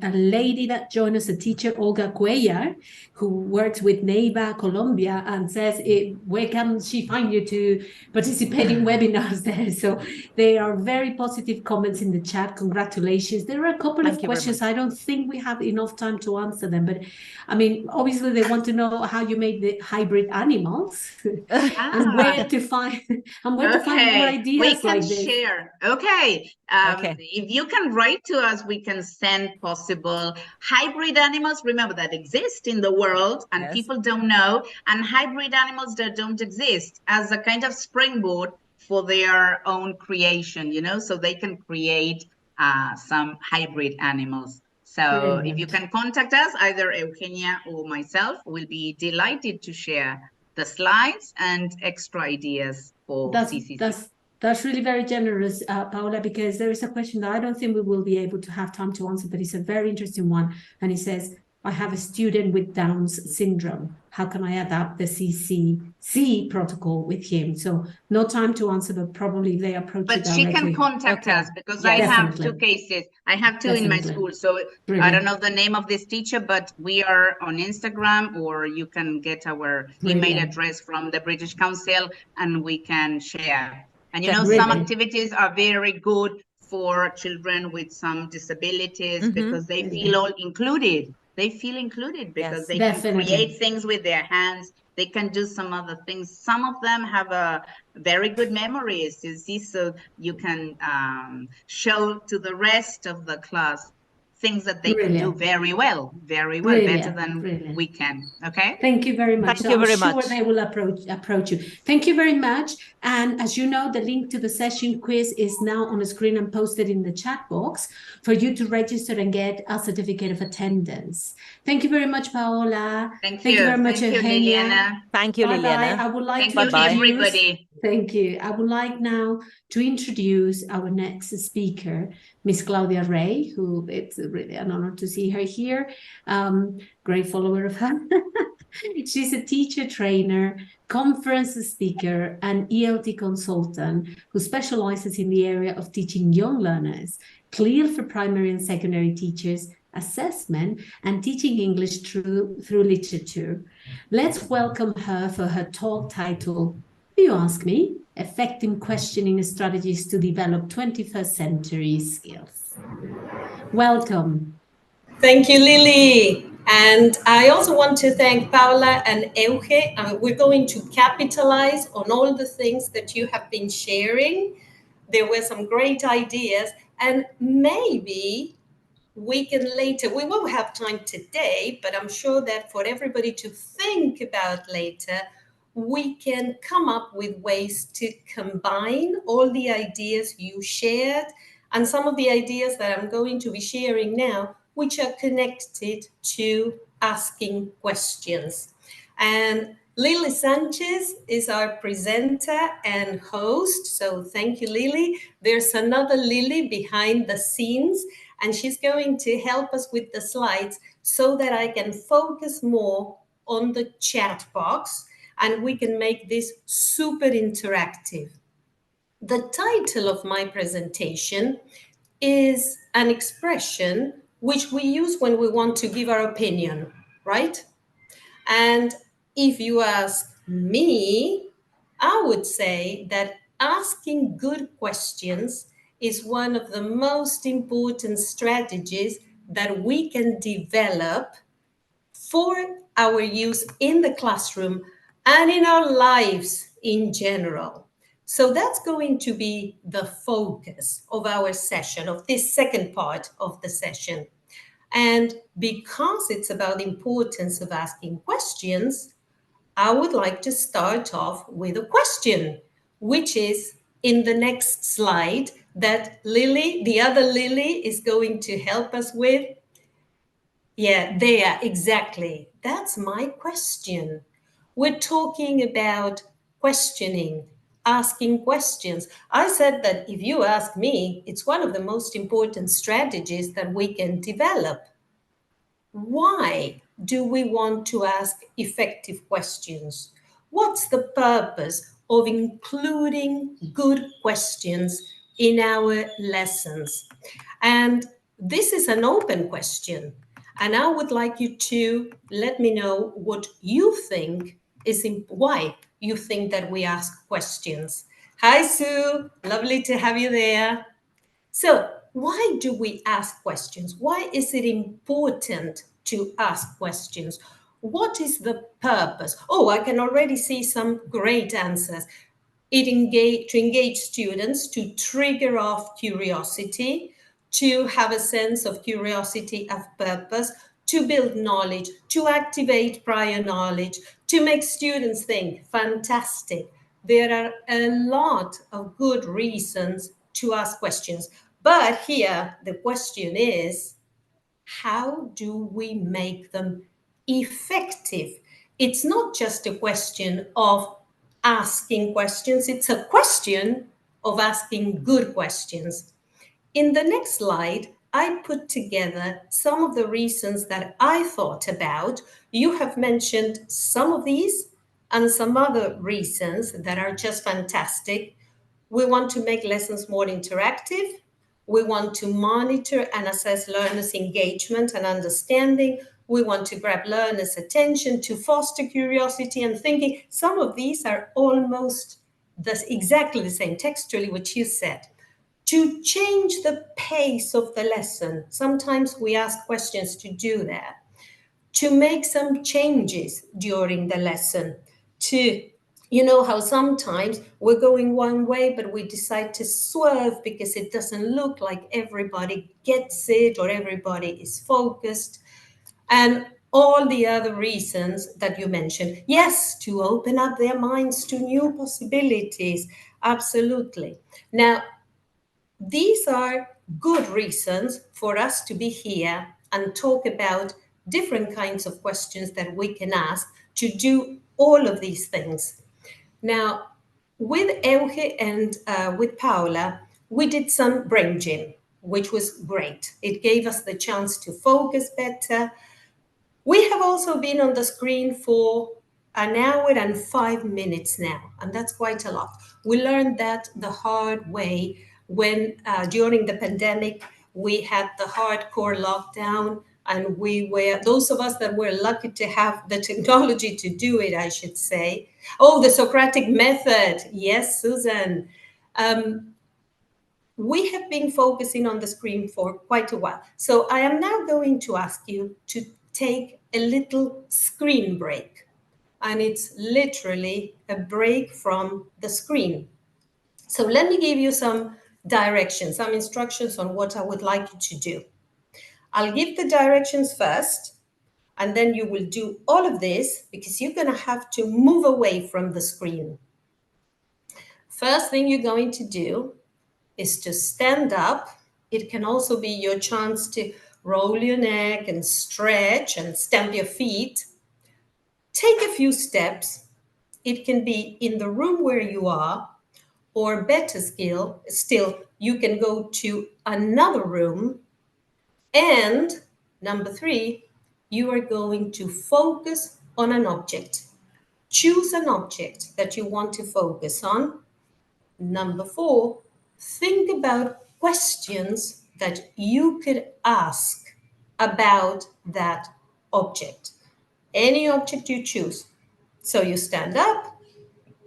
a lady that joined us, a teacher, Olga Cuellar, who works with NEIVA Colombia, and says, where can she find you to participate in webinars there? So there are very positive comments in the chat. Congratulations. There are a couple Thank of you very questions. much. I don't think we have enough time to answer them, but I mean, obviously they want to know how you made the hybrid animals and where to find more Okay, we ideas can like this. share. Okay. Okay. If you can write to us, we can send possible hybrid animals. Remember that exist in the world and Yes. people don't know, and hybrid animals that don't exist as a kind of springboard for their own creation, you know, so they can create some hybrid animals. So if you Brilliant. can contact us, either Eugenia or myself, we'll be delighted to share the slides and extra ideas for CCC. That's really very generous, Paola, because there is a question that I don't think we will be able to have time to answer, but it's a very interesting one. And it says, I have a student with Down's syndrome. How can I adapt the CCC protocol with him? So no time to answer, but probably they approach you But she directly. can contact Okay. us, because Yes. I have Definitely. 2 cases. I have 2 in my Definitely. school. So I Brilliant. don't know the name of this teacher, but we are on Instagram, or you can get our email Brilliant. address from the British Council and we can share. And you know, Definitely. some Really? activities are very good for children with some disabilities because they feel all included. They feel included because Yes. they can Definitely. create things with their hands. They can do some other things. Some of them have a very good memories, you see, so you can show to the rest of the class things that they can do Brilliant. very well, better Brilliant. than Brilliant. we can. Okay. Thank you very much. Thank you I'm very sure much. they will approach you. Thank you very much. And as you know, the link to the session quiz is now on the screen and posted in the chat box for you to register and get a certificate of attendance. Thank you very much, Paola. Thank you. you very much, Thank you, Eugenia. Liliana. Thank you, Bye-bye. Liliana. I would like Thank to you, Bye-bye. everybody. Thank you. I would like now to introduce our next speaker, Miss Claudia Rey, who it's really an honor to see her here. Great follower of her. She's a teacher trainer, conference speaker, and ELT consultant who specializes in the area of teaching young learners, clear for primary and secondary teachers, assessment, and teaching English through literature. Let's welcome her for her talk titled, if you ask me, Effective Questioning Strategies to Develop 21st Century Skills. Welcome. Thank you, Lily. And I also want to thank Paola and Euge. We're going to capitalize on all the things that you have been sharing. There were some great ideas, and maybe we can later, we won't have time today, but I'm sure that for everybody to think about later, we can come up with ways to combine all the ideas you shared and some of the ideas that I'm going to be sharing now, which are connected to asking questions. And Lily Sanchez is our presenter and host. So thank you, Lily. There's another Lily behind the scenes, and she's going to help us with the slides so that I can focus more on the chat box. and we can make this super interactive. The title of my presentation is an expression which we use when we want to give our opinion, right? And if you ask me, I would say that asking good questions is one of the most important strategies that we can develop for our use in the classroom and in our lives in general. So that's going to be the focus of our session, of this second part of the session. And because it's about the importance of asking questions, I would like to start off with a question, which is in the next slide that Lily, the other Lily, is going to help us with. Yeah, there, exactly. That's my question. We're talking about questioning, asking questions. I said that if you ask me, it's one of the most important strategies that we can develop. Why do we want to ask effective questions? What's the purpose of including good questions in our lessons? And this is an open question. And I would like you to let me know what you think is why you think that we ask questions. Hi, Sue. Lovely to have you there. So, why do we ask questions? Why is it important to ask questions? What is the purpose? Oh, I can already see some great answers. To engage students, to trigger off curiosity, to have a sense of curiosity of purpose, to build knowledge, to activate prior knowledge, to make students think. Fantastic. There are a lot of good reasons to ask questions. But here, the question is, how do we make them effective? It's not just a question of asking questions, it's a question of asking good questions. In the next slide, I put together some of the reasons that I thought about. You have mentioned some of these and some other reasons that are just fantastic. We want to make lessons more interactive. We want to monitor and assess learners' engagement and understanding. We want to grab learners' attention, to foster curiosity and thinking. Some of these are almost exactly the same textually, what you said. To change the pace of the lesson, sometimes we ask questions to do that. To make some changes during the lesson, you know how sometimes we're going one way, but we decide to swerve because it doesn't look like everybody gets it or everybody is focused. And all the other reasons that you mentioned. Yes, to open up their minds to new possibilities. Absolutely. Now, these are good reasons for us to be here and talk about different kinds of questions that we can ask to do all of these things. Now, with Euge and with Paola, we did some brain gym, which was great. It gave us the chance to focus better. We have also been on the screen for an hour and 5 minutes now, and that's quite a lot. We learned that the hard way when during the pandemic, we had the hardcore lockdown, and those of us that were lucky to have the technology to do it, I should say. Oh, the Socratic method. Yes, Susan. We have been focusing on the screen for quite a while. So I am now going to ask you to take a little screen break. And it's literally a break from the screen. So let me give you some directions, some instructions on what I would like you to do. I'll give the directions first, and then you will do all of this because you're going to have to move away from the screen. First thing you're going to do is to stand up. It can also be your chance to roll your neck and stretch and stamp your feet. Take a few steps. It can be in the room where you are, or better still, you can go to another room. And number 3, you are going to focus on an object. choose an object that you want to focus on. Number 4, think about questions that you could ask about that object. Any object you choose. So you stand up,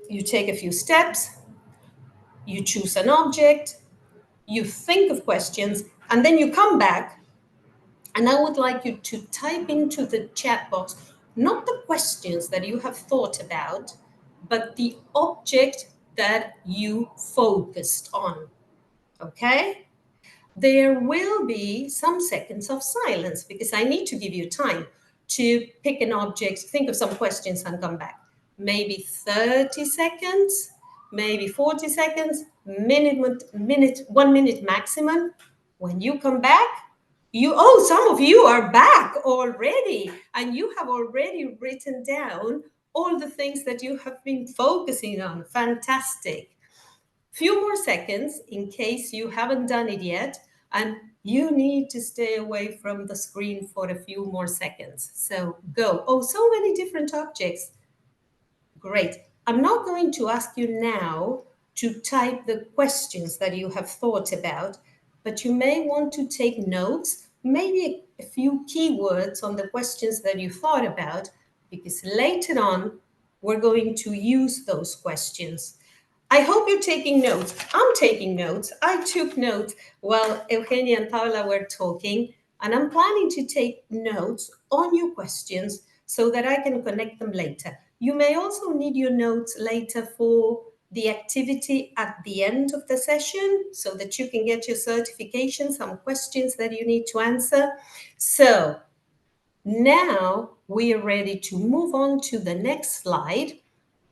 you take a few steps, you choose an object, you think of questions, and then you come back. And I would like you to type into the chat box, not the questions that you have thought about, but the object that you focused on. Okay? There will be some seconds of silence because I need to give you time to pick an object, think of some questions, and come back. Maybe 30 seconds, maybe 40 seconds, 1 minute maximum. When you come back, some of you are back already, and you have already written down all the things that you have been focusing on. Fantastic. Few more seconds in case you haven't done it yet, and you need to stay away from the screen for a few more seconds. So go. Oh, so many different objects. Great. I'm not going to ask you now to type the questions that you have thought about, but you may want to take notes, maybe a few keywords on the questions that you thought about, because later on, we're going to use those questions. I hope you're taking notes. I'm taking notes. I took notes while Eugenia and Paola were talking, and I'm planning to take notes on your questions so that I can connect them later. You may also need your notes later for the activity at the end of the session so that you can get your certification, some questions that you need to answer. So now we are ready to move on to the next slide.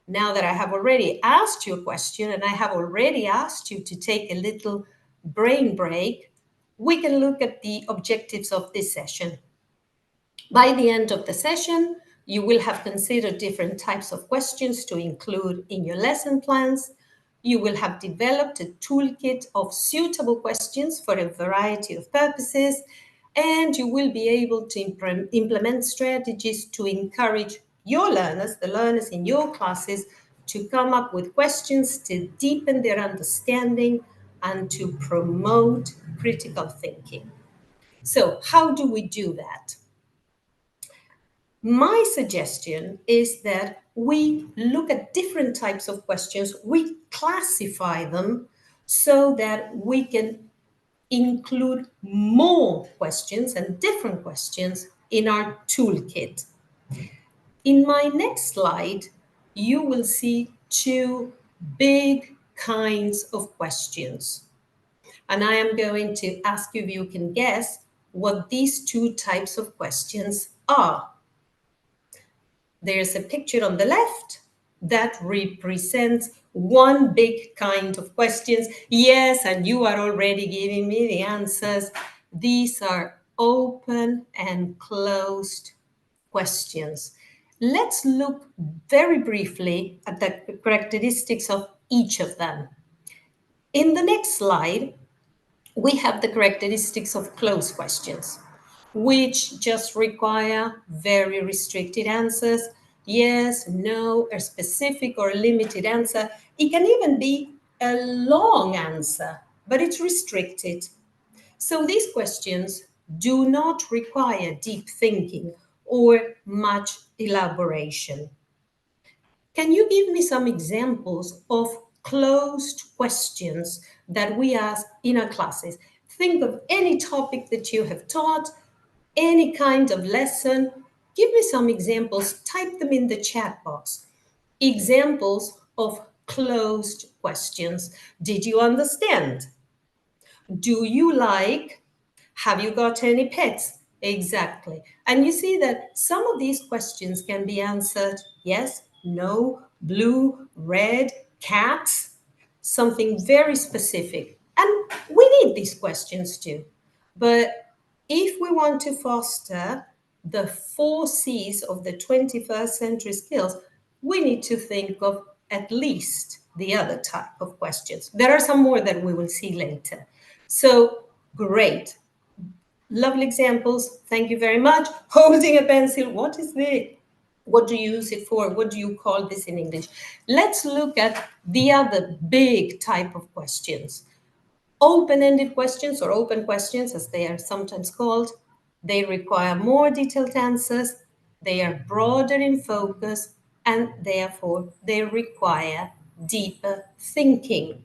Now that I have already asked you a question and I have already asked you to take a little brain break, we can look at the objectives of this session. By the end of the session, you will have considered different types of questions to include in your lesson plans. You will have developed a toolkit of suitable questions for a variety of purposes, and you will be able to implement strategies to encourage your learners, the learners in your classes, to come up with questions to deepen their understanding and to promote critical thinking. So how do we do that? My suggestion is that we look at different types of questions, we classify them so that we can include more questions and different questions in our toolkit. In my next slide, you will see 2 big kinds of questions. And I am going to ask you if you can guess what these 2 types of questions are. There's a picture on the left that represents one big kind of questions. Yes, and you are already giving me the answers. These are open and closed questions. Let's look very briefly at the characteristics of each of them. In the next slide, we have the characteristics of closed questions, which just require very restricted answers. Yes, no, a specific or limited answer. It can even be a long answer, but it's restricted. So these questions do not require deep thinking or much elaboration. Can you give me some examples of closed questions that we ask in our classes? Think of any topic that you have taught, any kind of lesson. Give me some examples, type them in the chat box. Examples of closed questions. Did you understand? Do you like? Have you got any pets? Exactly. And you see that some of these questions can be answered yes, no, blue, red, cats, something very specific. And we need these questions too. But if we want to foster the 4 C's of the 21st century skills, we need to think of at least the other type of questions. There are some more that we will see later. So great. Lovely examples. Thank you very much. Holding a pencil. What is this? What do you use it for? What do you call this in English? Let's look at the other big type of questions. Open-ended questions, or open questions as they are sometimes called. They require more detailed answers, they are broader in focus, and therefore they require deeper thinking.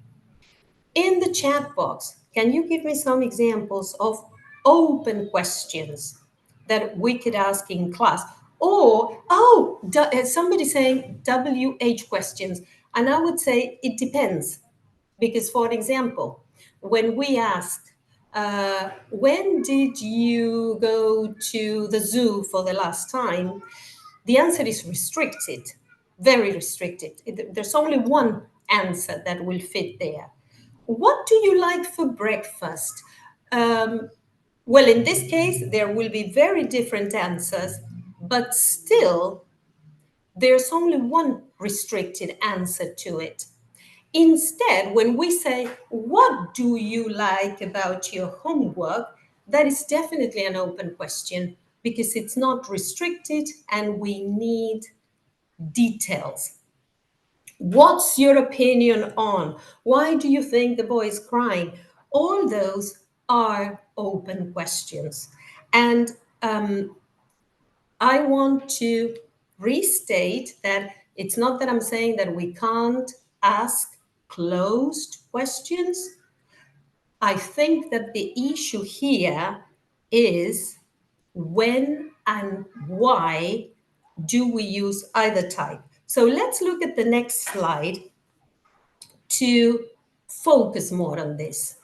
In the chat box, can you give me some examples of open questions that we could ask in class? Or, somebody saying WH questions. And I would say it depends. Because, for example, when we ask, when did you go to the zoo for the last time? The answer is restricted, very restricted. There's only one answer that will fit there. What do you like for breakfast? Well, in this case, there will be very different answers, but still, there's only one restricted answer to it. Instead, when we say, what do you like about your homework? That is definitely an open question because it's not restricted and we need details. What's your opinion on? Why do you think the boy is crying? All those are open questions. And I want to restate that it's not that I'm saying that we can't ask closed questions. I think that the issue here is when and why do we use either type. So let's look at the next slide to focus more on this.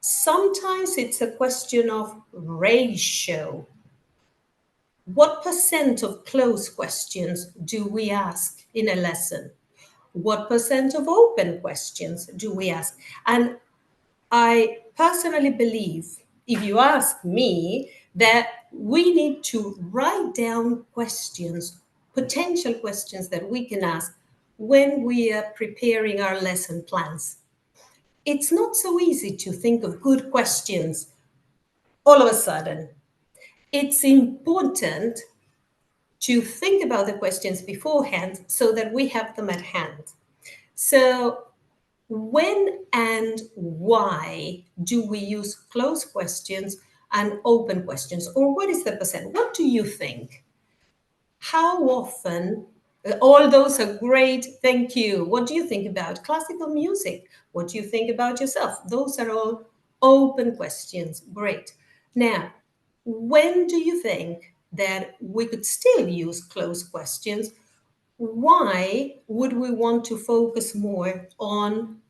Sometimes it's a question of ratio. What % of closed questions do we ask in a lesson? What % of open questions do we ask? And I personally believe, if you ask me, that we need to write down questions, potential questions that we can ask when we are preparing our lesson plans. It's not so easy to think of good questions all of a sudden. It's important to think about the questions beforehand so that we have them at hand. So when and why do we use closed questions and open questions? Or what is the %? What do you think? How often? All those are great, thank you. What do you think about classical music? What do you think about yourself? Those are all open questions, great. Now, when do you think that we could still use closed questions? Why would we want to focus more on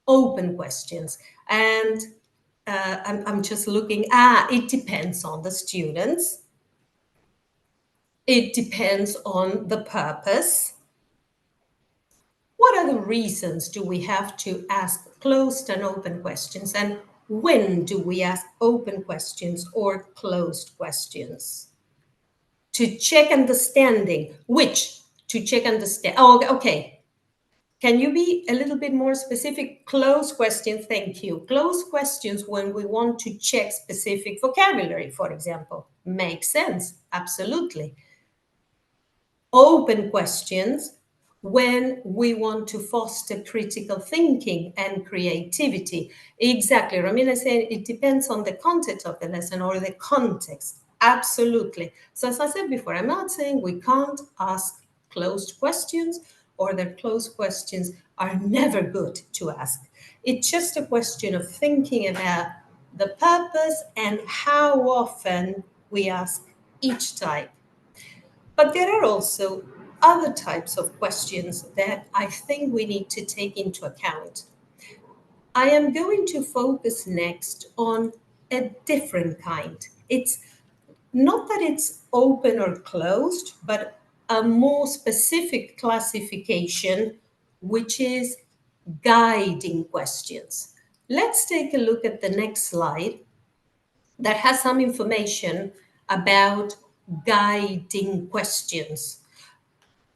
open questions? And I'm just looking, it depends on the students. It depends on the purpose. What are the reasons do we have to ask closed and open questions? And when do we ask open questions or closed questions? To check understanding, which to check understand? Oh, okay. Can you be a little bit more specific? Closed questions, thank you. Closed questions when we want to check specific vocabulary, for example. Makes sense, absolutely. Open questions when we want to foster critical thinking and creativity. Exactly, Romina said it depends on the content of the lesson or the context. Absolutely. So as I said before, I'm not saying we can't ask closed questions or that closed questions are never good to ask. It's just a question of thinking about the purpose and how often we ask each type. But there are also other types of questions that I think we need to take into account. I am going to focus next on a different kind. It's not that it's open or closed, but a more specific classification, which is guiding questions. Let's take a look at the next slide that has some information about guiding questions.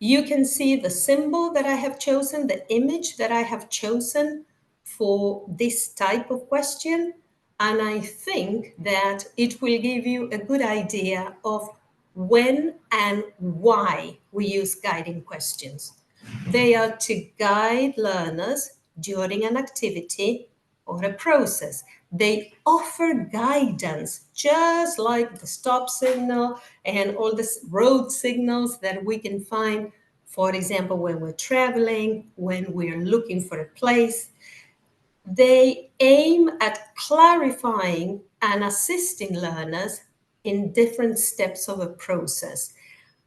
You can see the symbol that I have chosen, the image that I have chosen for this type of question. And I think that it will give you a good idea of when and why we use guiding questions. They are to guide learners during an activity or a process. They offer guidance, just like the stop signal and all the road signals that we can find, for example, when we're traveling, when we're looking for a place. They aim at clarifying and assisting learners in different steps of a process.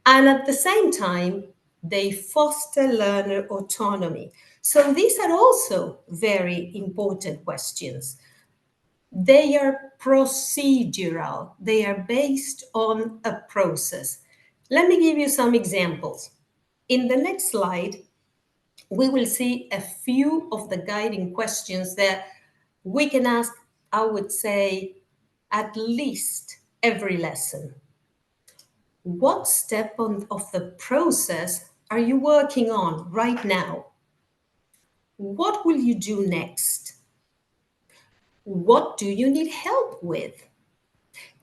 And at the same time, they foster learner autonomy. So these are also very important questions. They are procedural. They are based on a process. Let me give you some examples. In the next slide, we will see a few of the guiding questions that we can ask, I would say, at least every lesson. What step of the process are you working on right now? What will you do next? What do you need help with?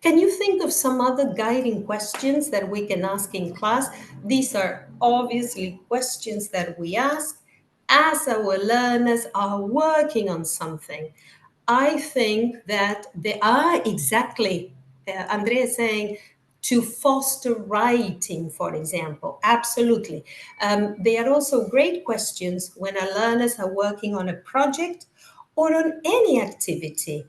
Can you think of some other guiding questions that we can ask in class? These are obviously questions that we ask as our learners are working on something. I think that they are exactly, Andrea is saying, to foster writing, for example. Absolutely. They are also great questions when our learners are working on a project or on any activity.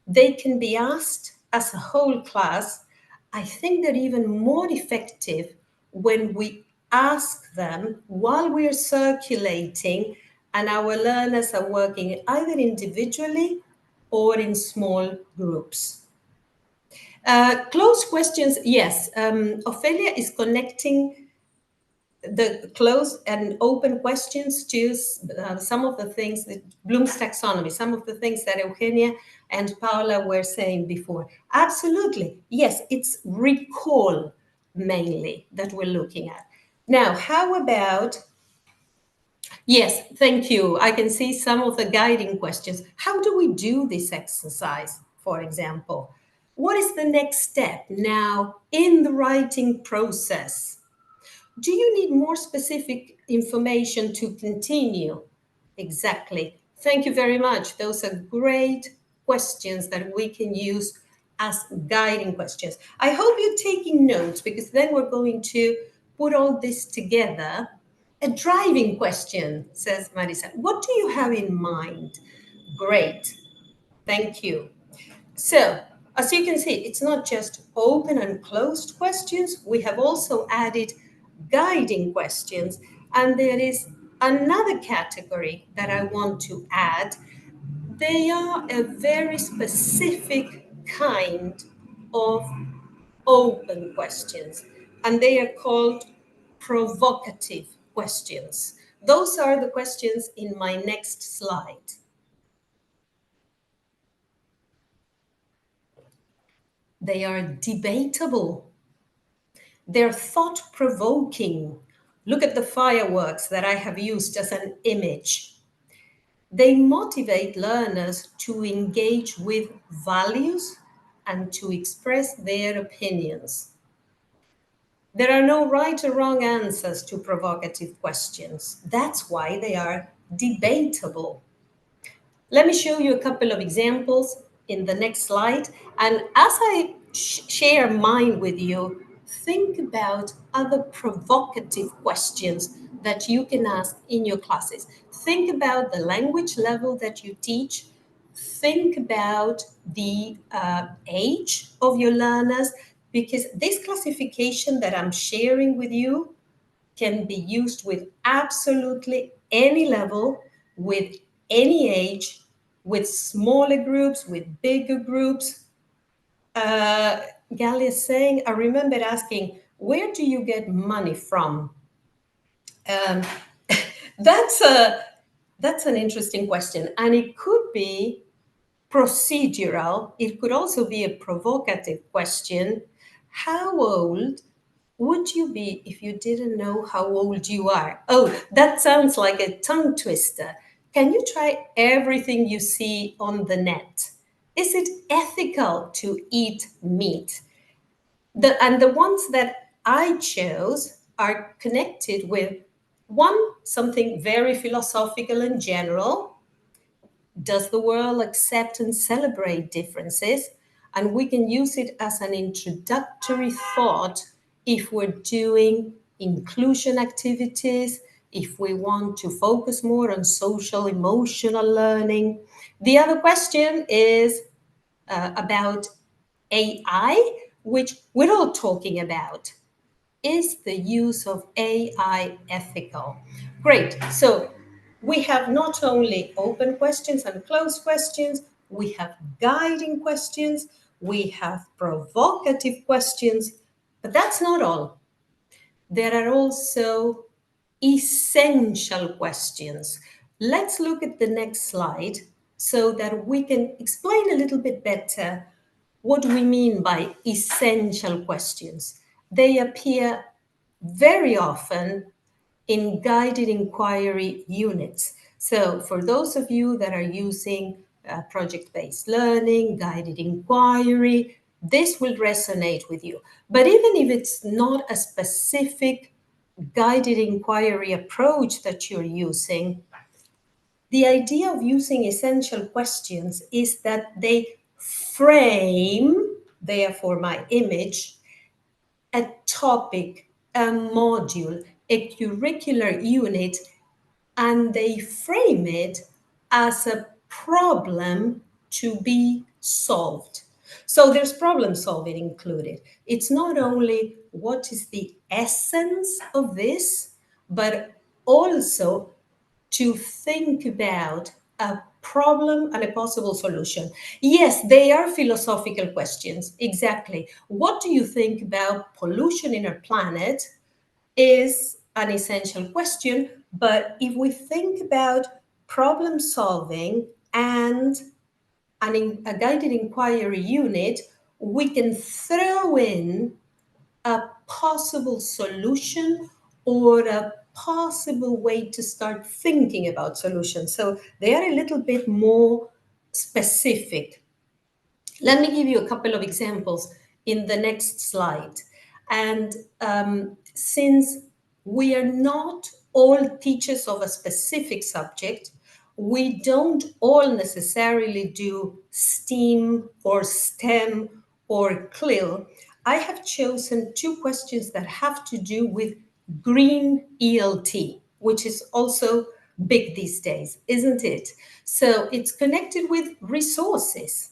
They can be asked as a whole class. I think they're even more effective when we ask them while we're circulating and our learners are working either individually or in small groups. Closed questions, yes. Ophelia is connecting the closed and open questions to some of the things that Bloom's taxonomy, some of the things that Eugenia and Paola were saying before. Absolutely, yes, it's recall mainly that we're looking at. Now, how about, yes, thank you. I can see some of the guiding questions. How do we do this exercise, for example? What is the next step now in the writing process? Do you need more specific information to continue? Exactly. Thank you very much. Those are great questions that we can use as guiding questions. I hope you're taking notes because then we're going to put all this together. A driving question, says Marisa. What do you have in mind? Great. Thank you. So, as you can see, it's not just open and closed questions. We have also added guiding questions. And there is another category that I want to add. They are a very specific kind of open questions, and they are called provocative questions. Those are the questions in my next slide. They are debatable. They're thought-provoking. Look at the fireworks that I have used as an image. They motivate learners to engage with values and to express their opinions. There are no right or wrong answers to provocative questions. That's why they are debatable. Let me show you a couple of examples in the next slide. And as I share mine with you, think about other provocative questions that you can ask in your classes. Think about the language level that you teach. Think about the age of your learners, because this classification that I'm sharing with you can be used with absolutely any level, with any age, with smaller groups, with bigger groups. Gali is saying, I remember asking, where do you get money from? That's an interesting question. And it could be procedural. It could also be a provocative question. How old would you be if you didn't know how old you are? Oh, that sounds like a tongue twister. Can you try everything you see on the net? Is it ethical to eat meat? The ones that I chose are connected with something very philosophical and general. Does the world accept and celebrate differences? And we can use it as an introductory thought if we're doing inclusion activities, if we want to focus more on social emotional learning. The other question is about AI, which we're all talking about. Is the use of AI ethical? Great. So we have not only open questions and closed questions, we have guiding questions, we have provocative questions, but that's not all. There are also essential questions. Let's look at the next slide so that we can explain a little bit better what do we mean by essential questions. They appear very often in guided inquiry units. So for those of you that are using project-based learning, guided inquiry, this will resonate with you. But even if it's not a specific guided inquiry approach that you're using, the idea of using essential questions is that they frame, therefore my image, a topic, a module, a curricular unit, and they frame it as a problem to be solved. So there's problem solving included. It's not only what is the essence of this, but also to think about a problem and a possible solution. Yes, they are philosophical questions. Exactly. What do you think about pollution in our planet is an essential question. But if we think about problem solving and a guided inquiry unit, we can throw in a possible solution or a possible way to start thinking about solutions. So they are a little bit more specific. Let me give you a couple of examples in the next slide. And since we are not all teachers of a specific subject, we don't all necessarily do STEAM or STEM or CLIL. I have chosen two questions that have to do with green ELT, which is also big these days, isn't it? So it's connected with resources.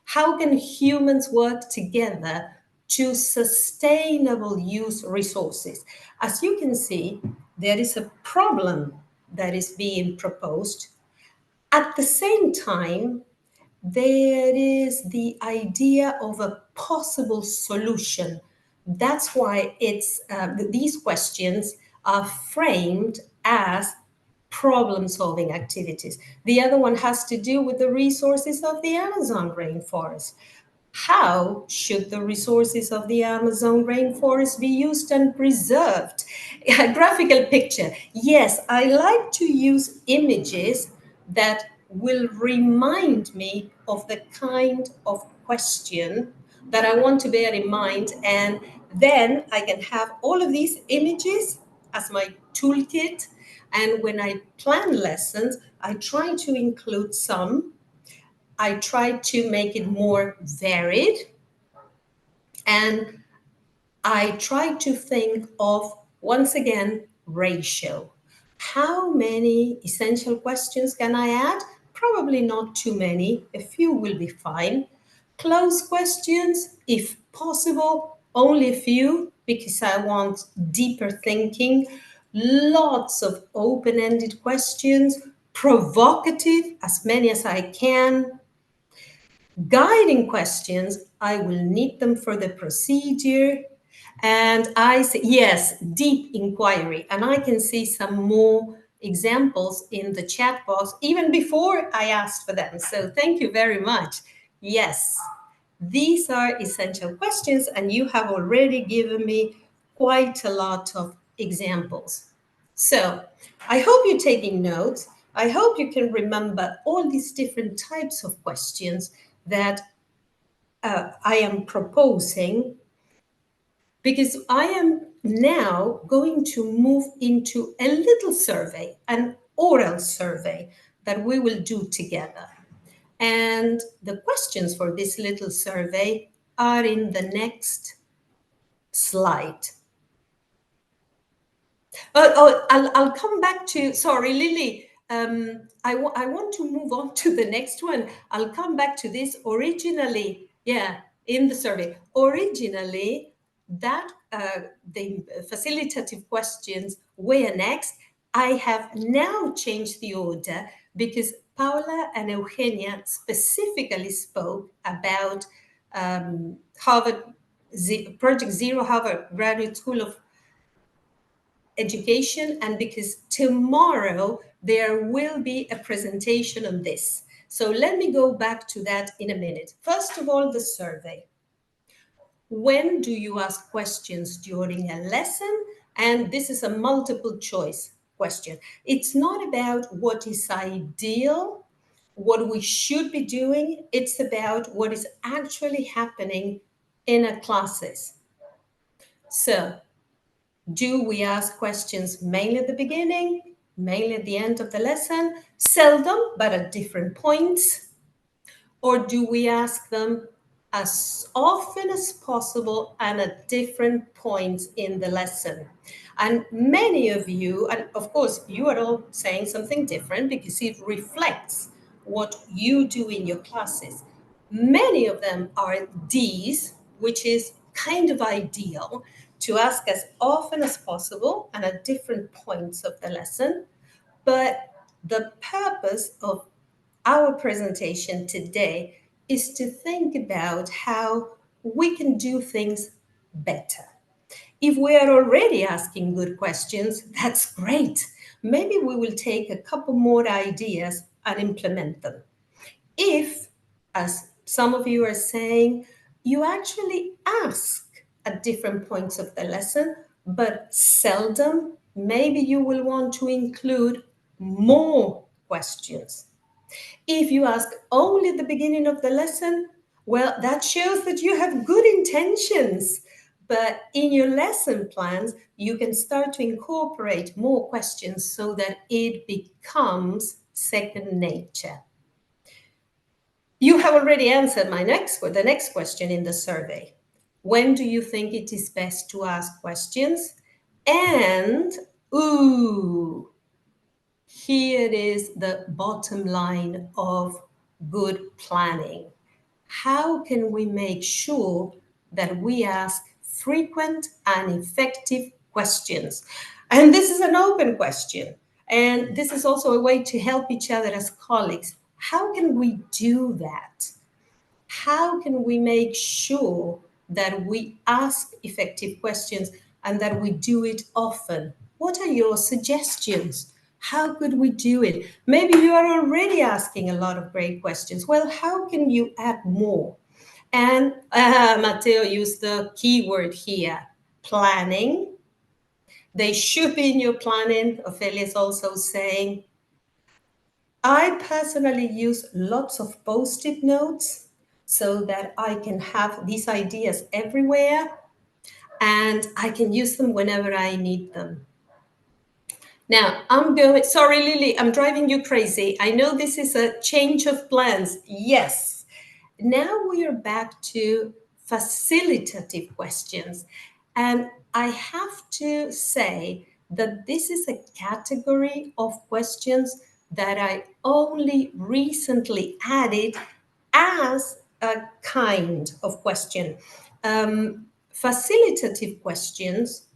How can humans work together to sustainable use resources? As you can see, there is a problem that is being proposed. At the same time, there is the idea of a possible solution. That's why these questions are framed as problem-solving activities. The other one has to do with the resources of the Amazon rainforest. How should the resources of the Amazon rainforest be used and preserved? A graphical picture. Yes, I like to use images that will remind me of the kind of question that I want to bear in mind. And then I can have all of these images as my toolkit. And when I plan lessons, I try to include some. I try to make it more varied. And I try to think of, once again, ratio. How many essential questions can I add? Probably not too many. A few will be fine. Close questions, if possible, only a few, because I want deeper thinking. Lots of open-ended questions. Provocative, as many as I can. Guiding questions, I will need them for the procedure. And I say, yes, deep inquiry. And I can see some more examples in the chat box, even before I asked for them. So thank you very much. Yes, these are essential questions, and you have already given me quite a lot of examples. So I hope you're taking notes. I hope you can remember all these different types of questions that I am proposing. because I am now going to move into a little survey, an oral survey that we will do together. And the questions for this little survey are in the next slide. I'll come back to, sorry, Lily. I want to move on to the next one. I'll come back to this originally. Yeah, in the survey. Originally, that the facilitative questions were next. I have now changed the order because Paola and Eugenia specifically spoke about Harvard Project Zero, Harvard Graduate School of Education, and because tomorrow there will be a presentation on this. So let me go back to that in a minute. First of all, the survey. When do you ask questions during a lesson? And this is a multiple choice question. It's not about what is ideal, what we should be doing. It's about what is actually happening in our classes. So, do we ask questions mainly at the beginning, mainly at the end of the lesson? Seldom, but at different points. Or do we ask them as often as possible and at different points in the lesson? And many of you, and of course, you are all saying something different because it reflects what you do in your classes. Many of them are D's, which is kind of ideal to ask as often as possible and at different points of the lesson. But the purpose of our presentation today is to think about how we can do things better. If we are already asking good questions, that's great. Maybe we will take a couple more ideas and implement them. If, as some of you are saying, you actually ask at different points of the lesson, but seldom, maybe you will want to include more questions. If you ask only at the beginning of the lesson, well, that shows that you have good intentions. But in your lesson plans, you can start to incorporate more questions so that it becomes second nature. You have already answered the next question in the survey. When do you think it is best to ask questions? And, here it is, the bottom line of good planning. How can we make sure that we ask frequent and effective questions? And this is an open question. And this is also a way to help each other as colleagues. How can we do that? How can we make sure that we ask effective questions and that we do it often? What are your suggestions? How could we do it? Maybe you are already asking a lot of great questions. Well, how can you add more? And Matteo used the keyword here, planning. They should be in your planning. Ophelia is also saying, I personally use lots of post-it notes so that I can have these ideas everywhere and I can use them whenever I need them. Now, sorry, Lily, I'm driving you crazy. I know this is a change of plans. Yes. Now we are back to facilitative questions. And I have to say that this is a category of questions that I only recently added as a kind of question. Facilitative questions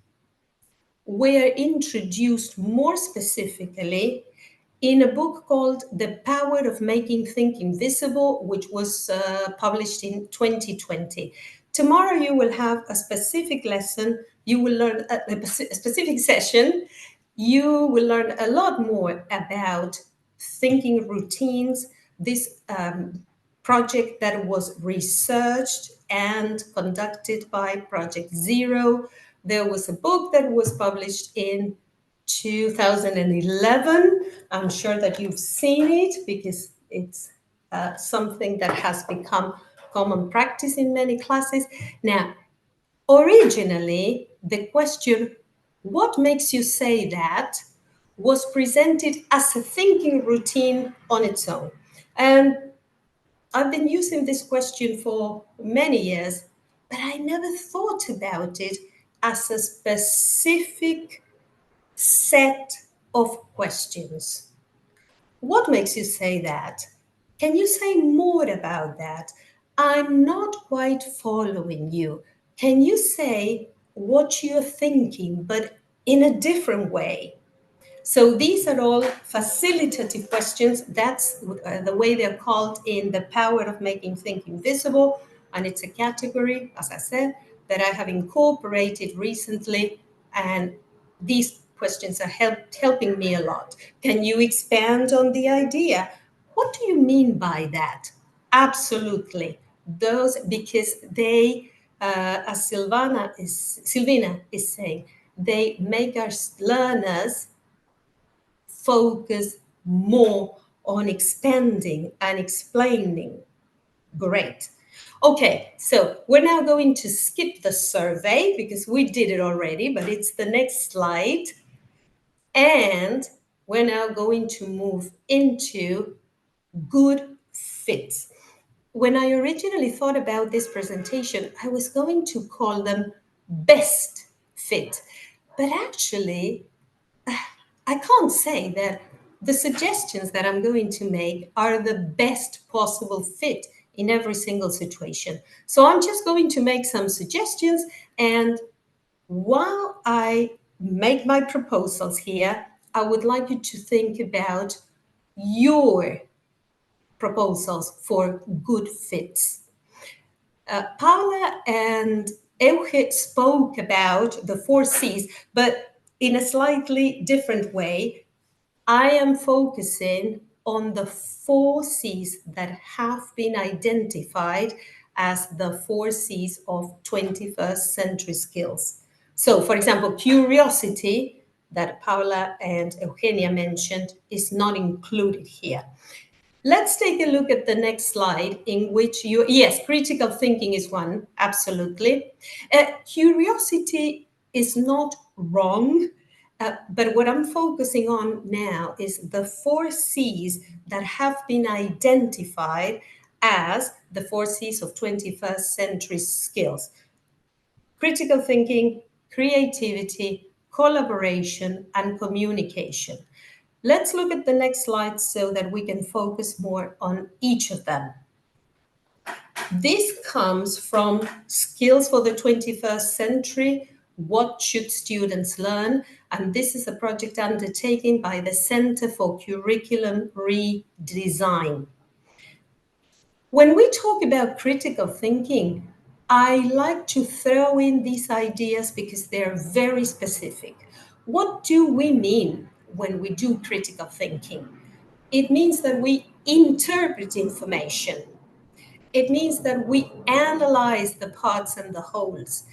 were introduced more specifically in a book called The Power of Making Thinking Visible, which was published in 2020. Tomorrow you will have a specific lesson, you will learn a specific session, you will learn a lot more about thinking routines, this project that was researched and conducted by Project Zero. There was a book that was published in 2011. I'm sure that you've seen it because it's something that has become common practice in many classes. Now, Originally, the question, what makes you say that, was presented as a thinking routine on its own. And I've been using this question for many years, but I never thought about it as a specific set of questions. What makes you say that? Can you say more about that? I'm not quite following you. Can you say what you're thinking, but in a different way? So these are all facilitative questions. That's the way they're called in The Power of Making Thinking Visible. And it's a category, as I said, that I have incorporated recently. And these questions are helping me a lot. Can you expand on the idea? What do you mean by that? Absolutely. Those, because they, as Silvina is saying, they make us learners focus more on expanding and explaining. Great. Okay, so we're now going to skip the survey because we did it already, but it's the next slide. And we're now going to move into good fits. When I originally thought about this presentation, I was going to call them best fit. But actually, I can't say that the suggestions that I'm going to make are the best possible fit in every single situation. So I'm just going to make some suggestions, and while I make my proposals here, I would like you to think about your proposals for good fits. Paola and Euge spoke about the 4 C's, but in a slightly different way. I am focusing on the 4 C's that have been identified as the 4 C's of 21st century skills. So, for example, curiosity, that Paola and Eugenia mentioned, is not included here. Let's take a look at the next slide in which yes, critical thinking is one, absolutely. Curiosity is not wrong, but what I'm focusing on now is the 4 C's that have been identified as the 4 C's of 21st century skills. Critical thinking, creativity, collaboration, and communication. Let's look at the next slide so that we can focus more on each of them. This comes from Skills for the 21st Century, What Should Students Learn? And this is a project undertaken by the Center for Curriculum Redesign. When we talk about critical thinking, I like to throw in these ideas because they're very specific. What do we mean when we do critical thinking? It means that we interpret information. It means that we analyze the parts and the wholes.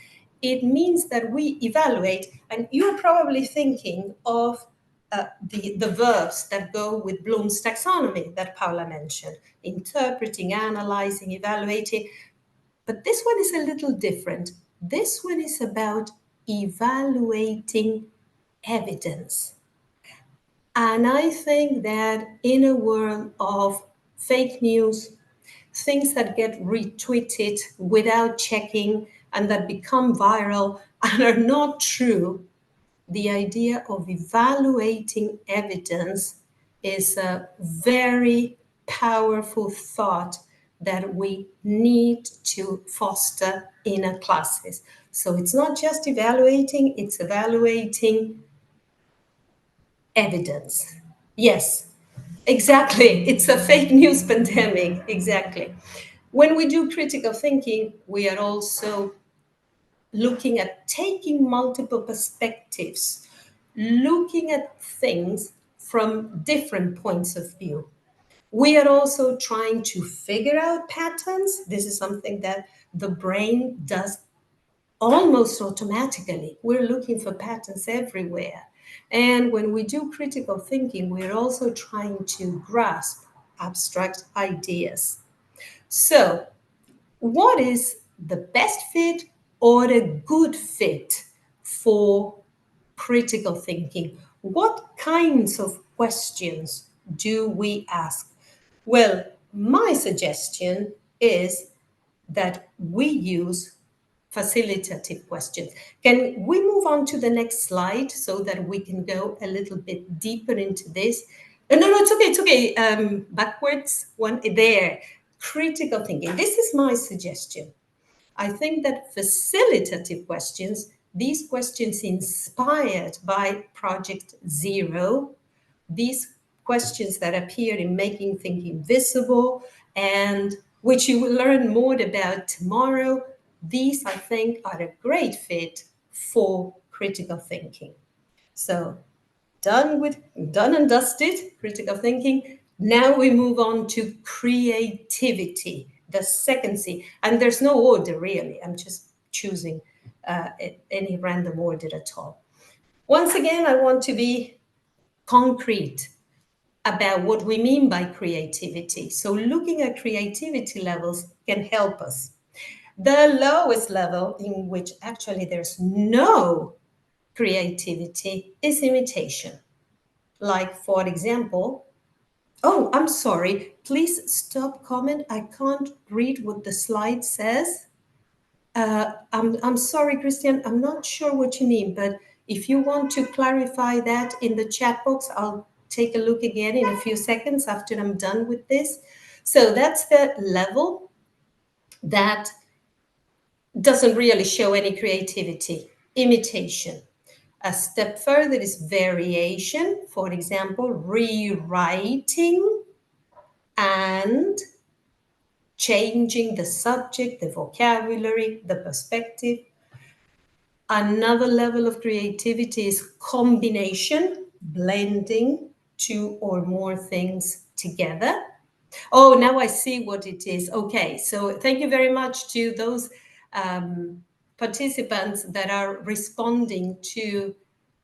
It means that we evaluate, and you're probably thinking of the verbs that go with Bloom's taxonomy that Paola mentioned, interpreting, analyzing, evaluating. But this one is a little different. This one is about evaluating evidence. And I think that in a world of fake news, things that get retweeted without checking and that become viral and are not true, the idea of evaluating evidence is a very powerful thought that we need to foster in our classes. So it's not just evaluating, it's evaluating evidence. Yes, exactly. It's a fake news pandemic. Exactly. When we do critical thinking, we are also looking at taking multiple perspectives, looking at things from different points of view. We are also trying to figure out patterns. This is something that the brain does almost automatically. We're looking for patterns everywhere. And when we do critical thinking, we're also trying to grasp abstract ideas. So, what is the best fit or a good fit for critical thinking? What kinds of questions do we ask? Well, my suggestion is that we use facilitative questions. Can we move on to the next slide so that we can go a little bit deeper into this? No, it's okay. Backwards, one there. Critical thinking. This is my suggestion. I think that facilitative questions, these questions inspired by Project Zero, these questions that appear in Making Thinking Visible, and which you will learn more about tomorrow, these, I think, are a great fit for critical thinking. So done and dusted, critical thinking. Now we move on to creativity, the second C. And there's no order, really. I'm just choosing any random order at all. Once again, I want to be concrete about what we mean by creativity. So looking at creativity levels can help us. The lowest level, in which actually there's no creativity, is imitation. Like, for example, oh, I'm sorry, please stop comment. I can't read what the slide says. I'm sorry, Christian, I'm not sure what you mean, but if you want to clarify that in the chat box, I'll take a look again in a few seconds after I'm done with this. So that's the level that doesn't really show any creativity, imitation. A step further is variation, for example, rewriting and changing the subject, the vocabulary, the perspective. Another level of creativity is combination, blending two or more things together. Oh, now I see what it is. Okay, so thank you very much to those participants that are responding to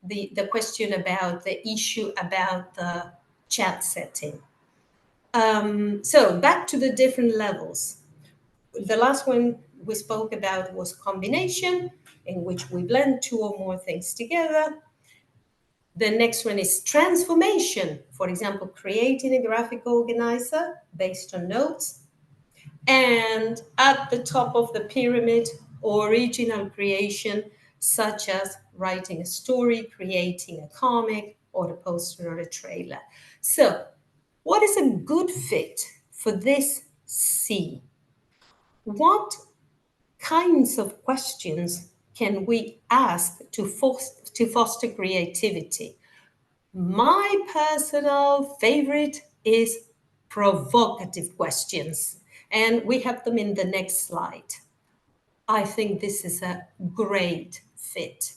the question about the issue about the chat setting. So back to the different levels. The last one we spoke about was combination, in which we blend two or more things together. The next one is transformation. For example, creating a graphic organizer based on notes. And at the top of the pyramid, original creation, such as writing a story, creating a comic, or a poster or a trailer. So what is a good fit for this C? What kinds of questions can we ask to foster creativity? My personal favorite is provocative questions, and we have them in the next slide. I think this is a great fit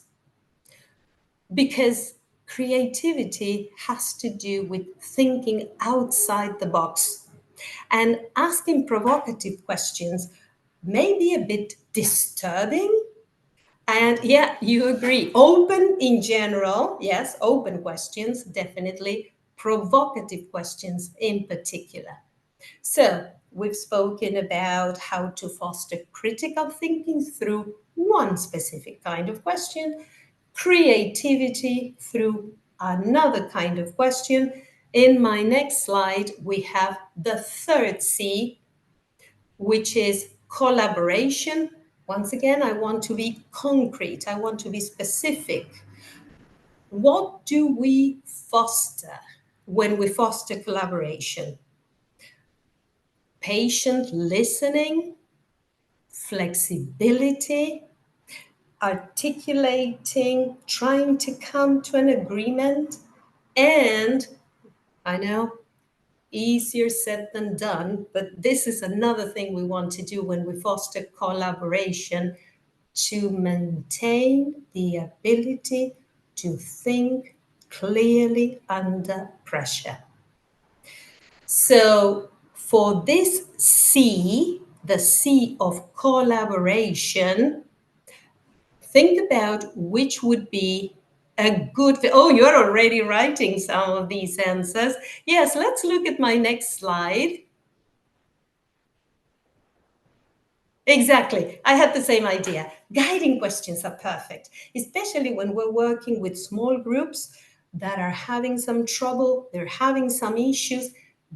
because creativity has to do with thinking outside the box, and asking provocative questions may be a bit disturbing. And yeah, you agree. Open in general, yes, open questions, definitely. Provocative questions in particular. So we've spoken about how to foster critical thinking through one specific kind of question, creativity through another kind of question. In my next slide, we have the third C, which is collaboration. Once again, I want to be concrete. I want to be specific. What do we foster when we foster collaboration? Patient listening, flexibility, articulating, trying to come to an agreement, and I know, easier said than done, but this is another thing we want to do when we foster collaboration, to maintain the ability to think clearly under pressure. So for this C, the C of collaboration, think about which would be a good, oh, you're already writing some of these answers. Yes, let's look at my next slide. Exactly. I had the same idea. Guiding questions are perfect, especially when we're working with small groups that are having some trouble, they're having some issues.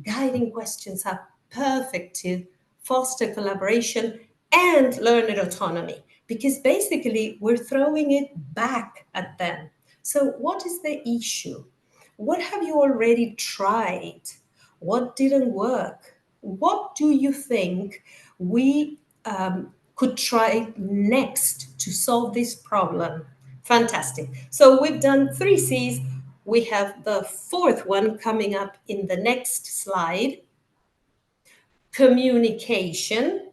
Guiding questions are perfect to foster collaboration and learner autonomy, because basically we're throwing it back at them. So, what is the issue? What have you already tried? What didn't work? What do you think we could try next to solve this problem? Fantastic. So we've done 3 C's. We have the 4th one coming up in the next slide. Communication.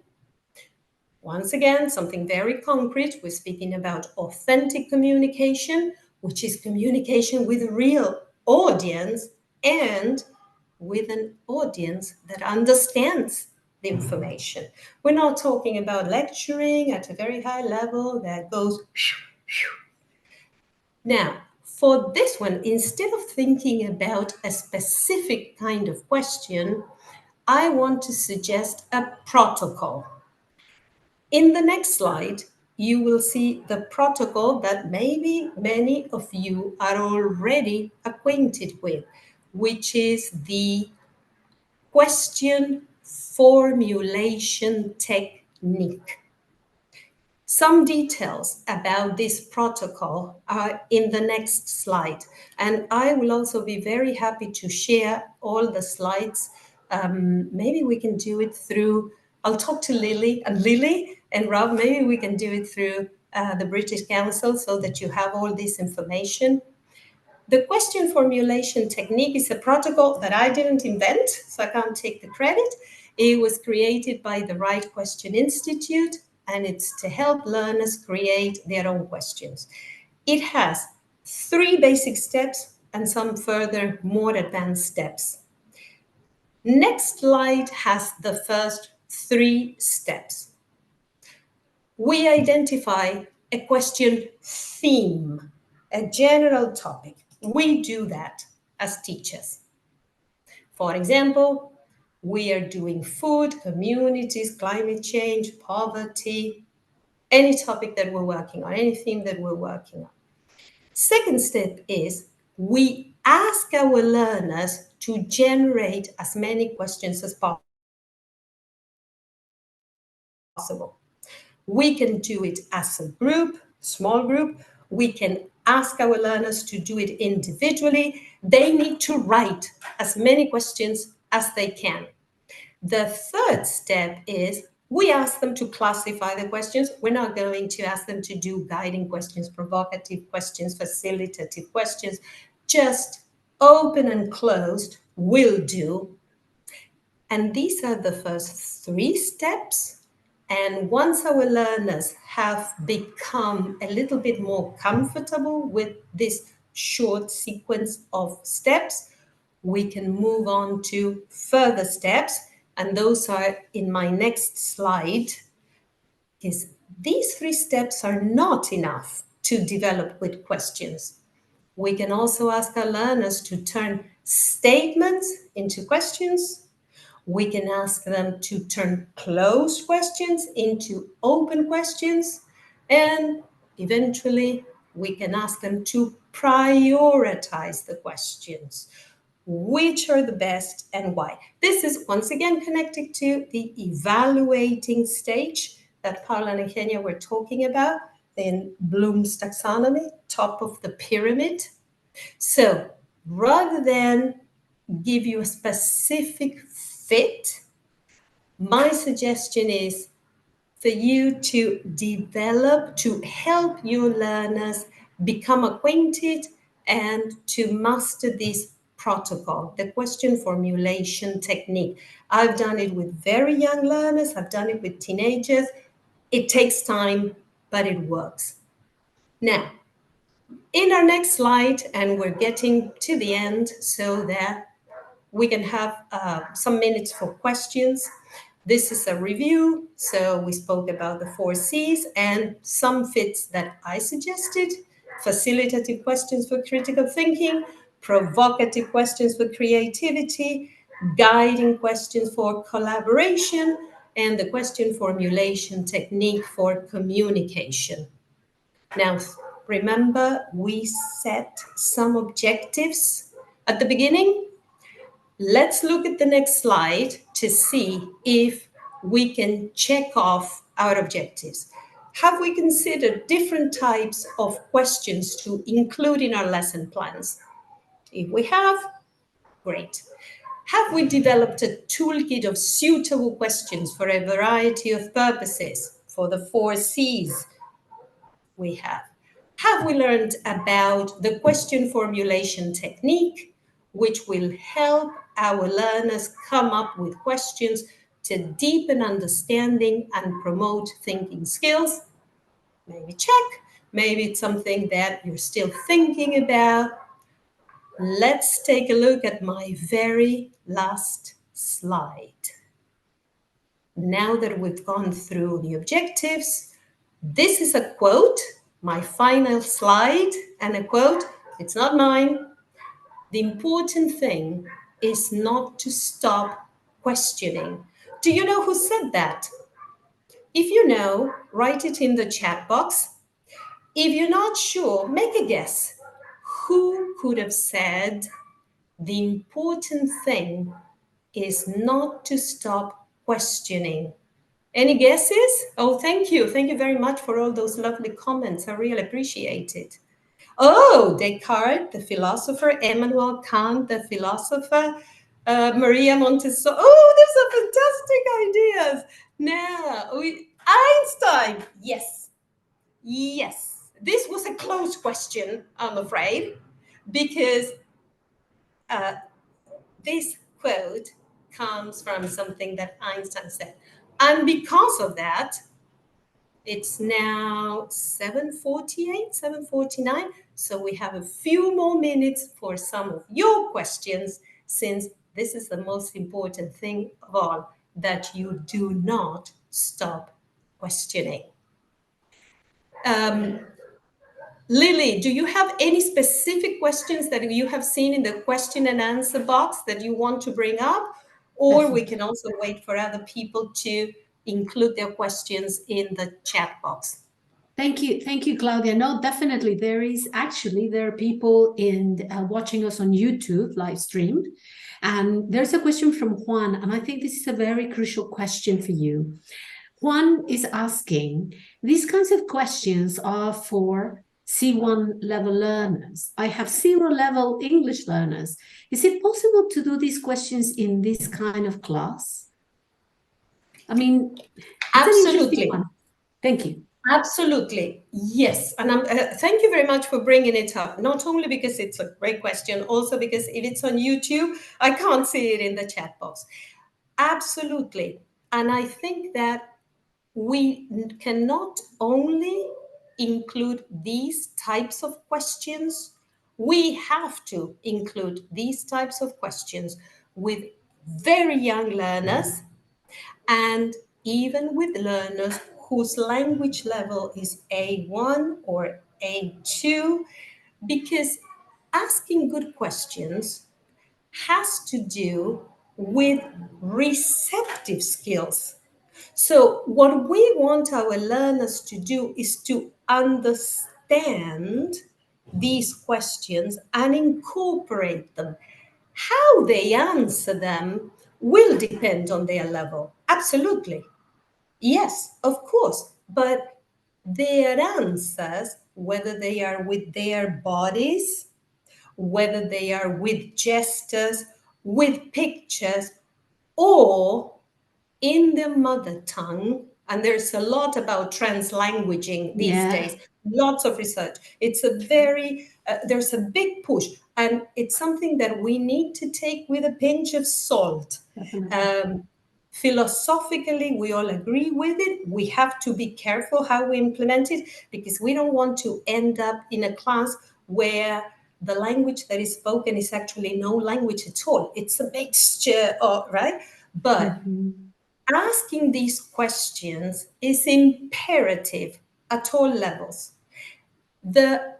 Once again, something very concrete. We're speaking about authentic communication, which is communication with a real audience and with an audience that understands the information. We're not talking about lecturing at a very high level that goes. Now, for this one, instead of thinking about a specific kind of question, I want to suggest a protocol. In the next slide, you will see the protocol that maybe many of you are already acquainted with, which is the question formulation technique. Some details about this protocol are in the next slide, and I will also be very happy to share all the slides. Maybe we can do it through, I'll talk to Lily and Rob, maybe we can do it through the British Council so that you have all this information. The question formulation technique is a protocol that I didn't invent, so I can't take the credit. It was created by the Right Question Institute, and it's to help learners create their own questions. It has 3 basic steps and some further more advanced steps. Next slide has the first 3 steps. We identify a question theme, a general topic. We do that as teachers. For example, we are doing food, communities, climate change, poverty, any topic that we're working on, any theme that we're working on. Second step is we ask our learners to generate as many questions as possible. We can do it as a group, small group. We can ask our learners to do it individually. They need to write as many questions as they can. The third step is we ask them to classify the questions. We're not going to ask them to do guiding questions, provocative questions, facilitative questions. Just open and closed will do. And these are the first 3 steps. And once our learners have become a little bit more comfortable with this short sequence of steps, we can move on to further steps. And those are in my next slide, because these 3 steps are not enough to develop with questions. We can also ask our learners to turn statements into questions. We can ask them to turn closed questions into open questions. And eventually, we can ask them to prioritize the questions. Which are the best and why? This is once again connected to the evaluating stage that Paola and Eugenia were talking about in Bloom's taxonomy, top of the pyramid. So rather than give you a specific fit, my suggestion is for you to develop, to help your learners become acquainted and to master this protocol, the question formulation technique. I've done it with very young learners, I've done it with teenagers. It takes time, but it works. Now, in our next slide, and we're getting to the end so that we can have some minutes for questions. This is a review. So we spoke about the 4 C's and some fits that I suggested: facilitative questions for critical thinking, provocative questions for creativity, guiding questions for collaboration, and the question formulation technique for communication. Now, remember, we set some objectives at the beginning. Let's look at the next slide to see if we can check off our objectives. Have we considered different types of questions to include in our lesson plans? If we have, great. Have we developed a toolkit of suitable questions for a variety of purposes for the 4 C's we have? Have we learned about the question formulation technique, which will help our learners come up with questions to deepen understanding and promote thinking skills? Maybe check. Maybe it's something that you're still thinking about. Let's take a look at my very last slide. Now that we've gone through the objectives, this is a quote, my final slide, and a quote. It's not mine. The important thing is not to stop questioning. Do you know who said that? If you know, write it in the chat box. If you're not sure, make a guess. Who could have said the important thing is not to stop questioning? Any guesses? Oh, thank you. Thank you very much for all those lovely comments. I really appreciate it. Oh, Descartes, the philosopher, Immanuel Kant, the philosopher, Maria Montessori. Oh, there's some fantastic ideas. Now, Einstein. Yes. Yes. This was a close question, I'm afraid, because this quote comes from something that Einstein said. And because of that, it's now 7:48, 7:49. So we have a few more minutes for some of your questions, since this is the most important thing of all, that you do not stop questioning. Lily, do you have any specific questions that you have seen in the question and answer box that you want to bring up? Or we can also wait for other people to include their questions in the chat box. Thank you, Claudia. No, definitely there are people watching us on YouTube live stream, and there's a question from Juan, and I think this is a very crucial question for you. Juan is asking, these kinds of questions are for C1 level learners. I have 0 level English learners. Is it possible to do these questions in this kind of class? I mean, absolutely. Thank you. Absolutely, yes. And thank you very much for bringing it up, not only because it's a great question, also because if it's on YouTube, I can't see it in the chat box. Absolutely. And I think that we can not only include these types of questions, we have to include these types of questions with very young learners and even with learners whose language level is A1 or A2, because asking good questions has to do with receptive skills. So what we want our learners to do is to understand these questions and incorporate them. How they answer them will depend on their level. Absolutely. Yes, of course. But their answers, whether they are with their bodies, whether they are with gestures, with pictures, or in the mother tongue, and there's a lot about translanguaging these days, lots of research. It's a very, there's a big push, and it's something that we need to take with a pinch of salt. Philosophically, we all agree with it. We have to be careful how we implement it, because we don't want to end up in a class where the language that is spoken is actually no language at all. It's a mixture, right? But asking these questions is imperative at all levels. The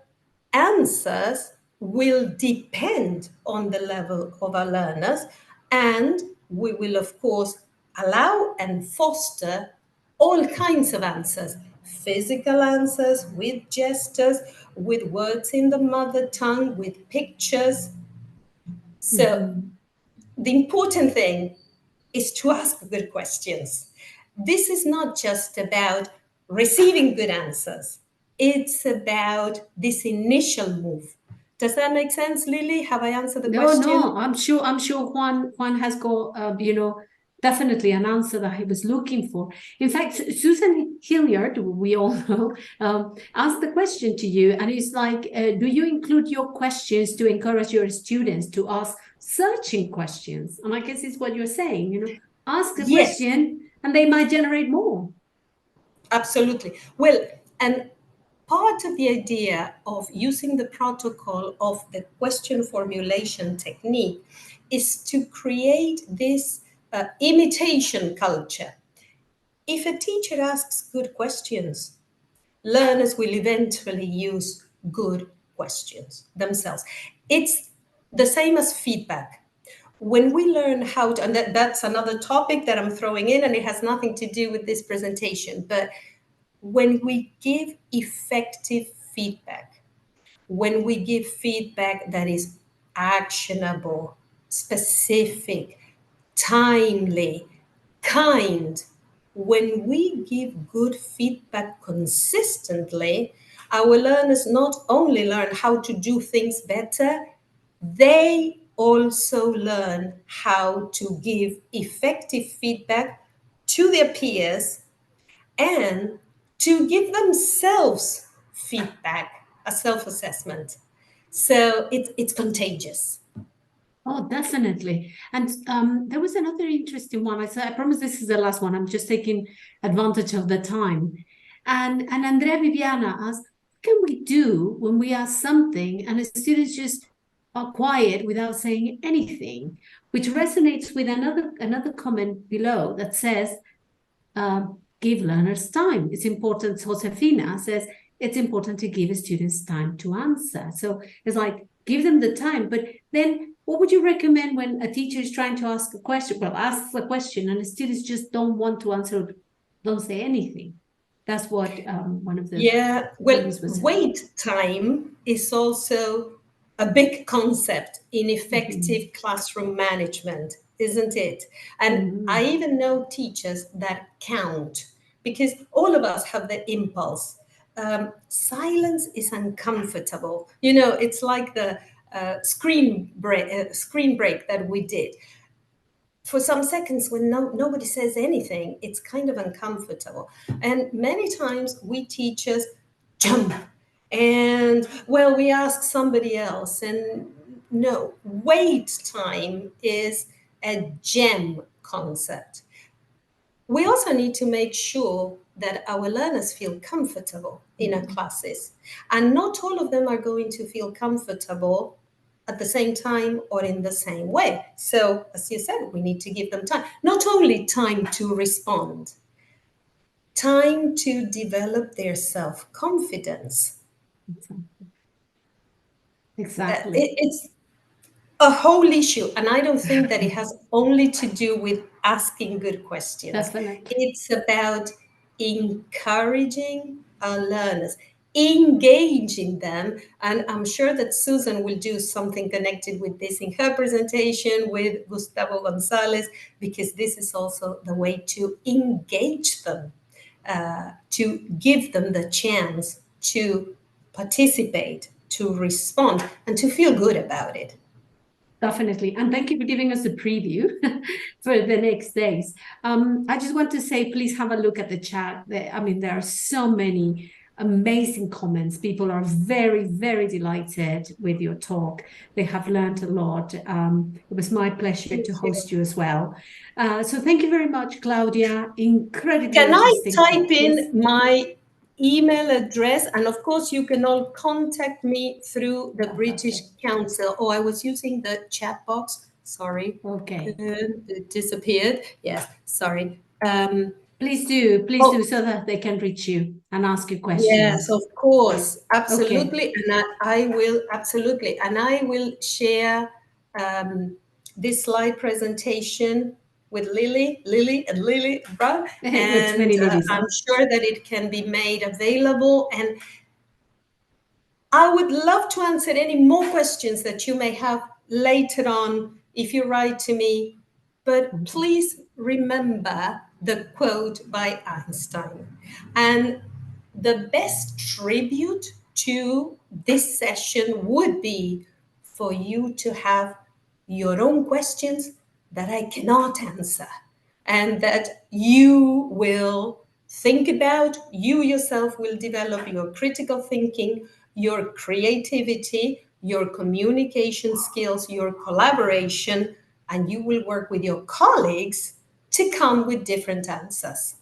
answers will depend on the level of our learners, and we will, of course, allow and foster all kinds of answers, physical answers, with gestures, with words in the mother tongue, with pictures. So the important thing is to ask good questions. This is not just about receiving good answers. It's about this initial move. Does that make sense, Lily? Have I answered the question? No, I'm sure Juan has got, definitely an answer that he was looking for. In fact, Susan Hilliard, we all know, asked the question to you, and it's like, do you include your questions to encourage your students to ask searching questions? And I guess it's what you're saying, ask a Yes. question and they might generate more. Absolutely. Well, and part of the idea of using the protocol of the question formulation technique is to create this imitation culture. If a teacher asks good questions, learners will eventually use good questions themselves. It's the same as feedback. When we learn how to, and that's another topic that I'm throwing in, and it has nothing to do with this presentation, but when we give effective feedback, when we give feedback that is actionable, specific, timely, kind, when we give good feedback consistently, our learners not only learn how to do things better, they also learn how to give effective feedback to their peers and to give themselves feedback, a self-assessment. So it's contagious. Oh, definitely. And there was another interesting one. I promise this is the last one. I'm just taking advantage of the time. And Andrea Viviana asked, what can we do when we ask something and the students just are quiet without saying anything? Which resonates with another comment below that says, give learners time. It's important, Josefina says, it's important to give students time to answer. So it's like, give them the time, but then what would you recommend when a teacher is trying to ask a question? Well, asks a question and the students just don't want to answer, don't say anything. That's what one of the wait time is also a big concept in effective classroom management, isn't it? And I even know teachers that count, because all of us have the impulse. Silence is uncomfortable. It's like the screen break that we did. For some seconds when nobody says anything, it's kind of uncomfortable. And many times we teachers jump and, well, we ask somebody else. And no, wait time is a gem concept. We also need to make sure that our learners feel comfortable in our classes. And not all of them are going to feel comfortable at the same time or in the same way. So, as you said, we need to give them time. Not only time to respond, time to develop their self-confidence. Exactly. It's a whole issue, and I don't think that it has only to do with asking good questions. Definitely. It's about encouraging our learners, engaging them, and I'm sure that Susan will do something connected with this in her presentation with Gustavo Gonzalez, because this is also the way to engage them, to give them the chance to participate, to respond, and to feel good about it. Definitely. And thank you for giving us a preview for the next days. I just want to say, please have a look at the chat. There are so many amazing comments. People are very, very delighted with your talk. They have learned a lot. It was my pleasure to host you as well. So thank you very much, Claudia. Incredibly Can I type talk. in my email address? And of course, you can all contact me through the British Council. Oh, I was using the chat box. Sorry. Okay. It disappeared. Yes, sorry. Please do, so that they can reach you and ask you questions. Yes, of course. Absolutely. Okay. And I will, absolutely. And I will share this slide presentation with Lily, right? With And many lilies. I'm sure that it can be made available. And I would love to answer any more questions that you may have later on if you write to me. But please remember the quote by Einstein. And the best tribute to this session would be for you to have your own questions that I cannot answer, and that you will think about. You yourself will develop your critical thinking, your creativity, your communication skills, your collaboration, and you will work with your colleagues to come with different answers.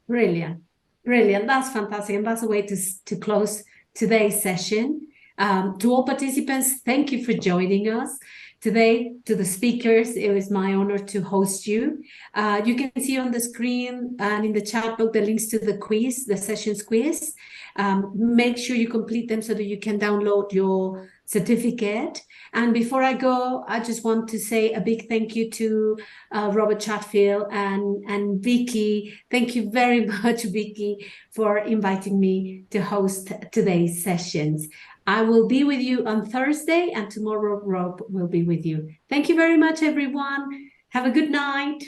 Brilliant. Brilliant. That's fantastic. And that's a way to close today's session. To all participants, thank you for joining us today. To the speakers, it was my honor to host you. You can see on the screen and in the chat box the links to the quiz, the sessions quiz. Make sure you complete them so that you can download your certificate. And before I go, I just want to say a big thank you to Robert Chatfield and Vicky. Thank you very much, Vicky, for inviting me to host today's sessions. I will be with you on Thursday, and tomorrow Rob will be with you. Thank you very much, everyone. Have a good night,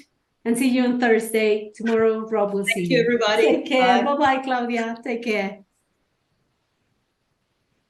and see you on Thursday. Tomorrow Rob will see you. Thank you, everybody. Take care. Bye. Bye-bye, Claudia. Take care.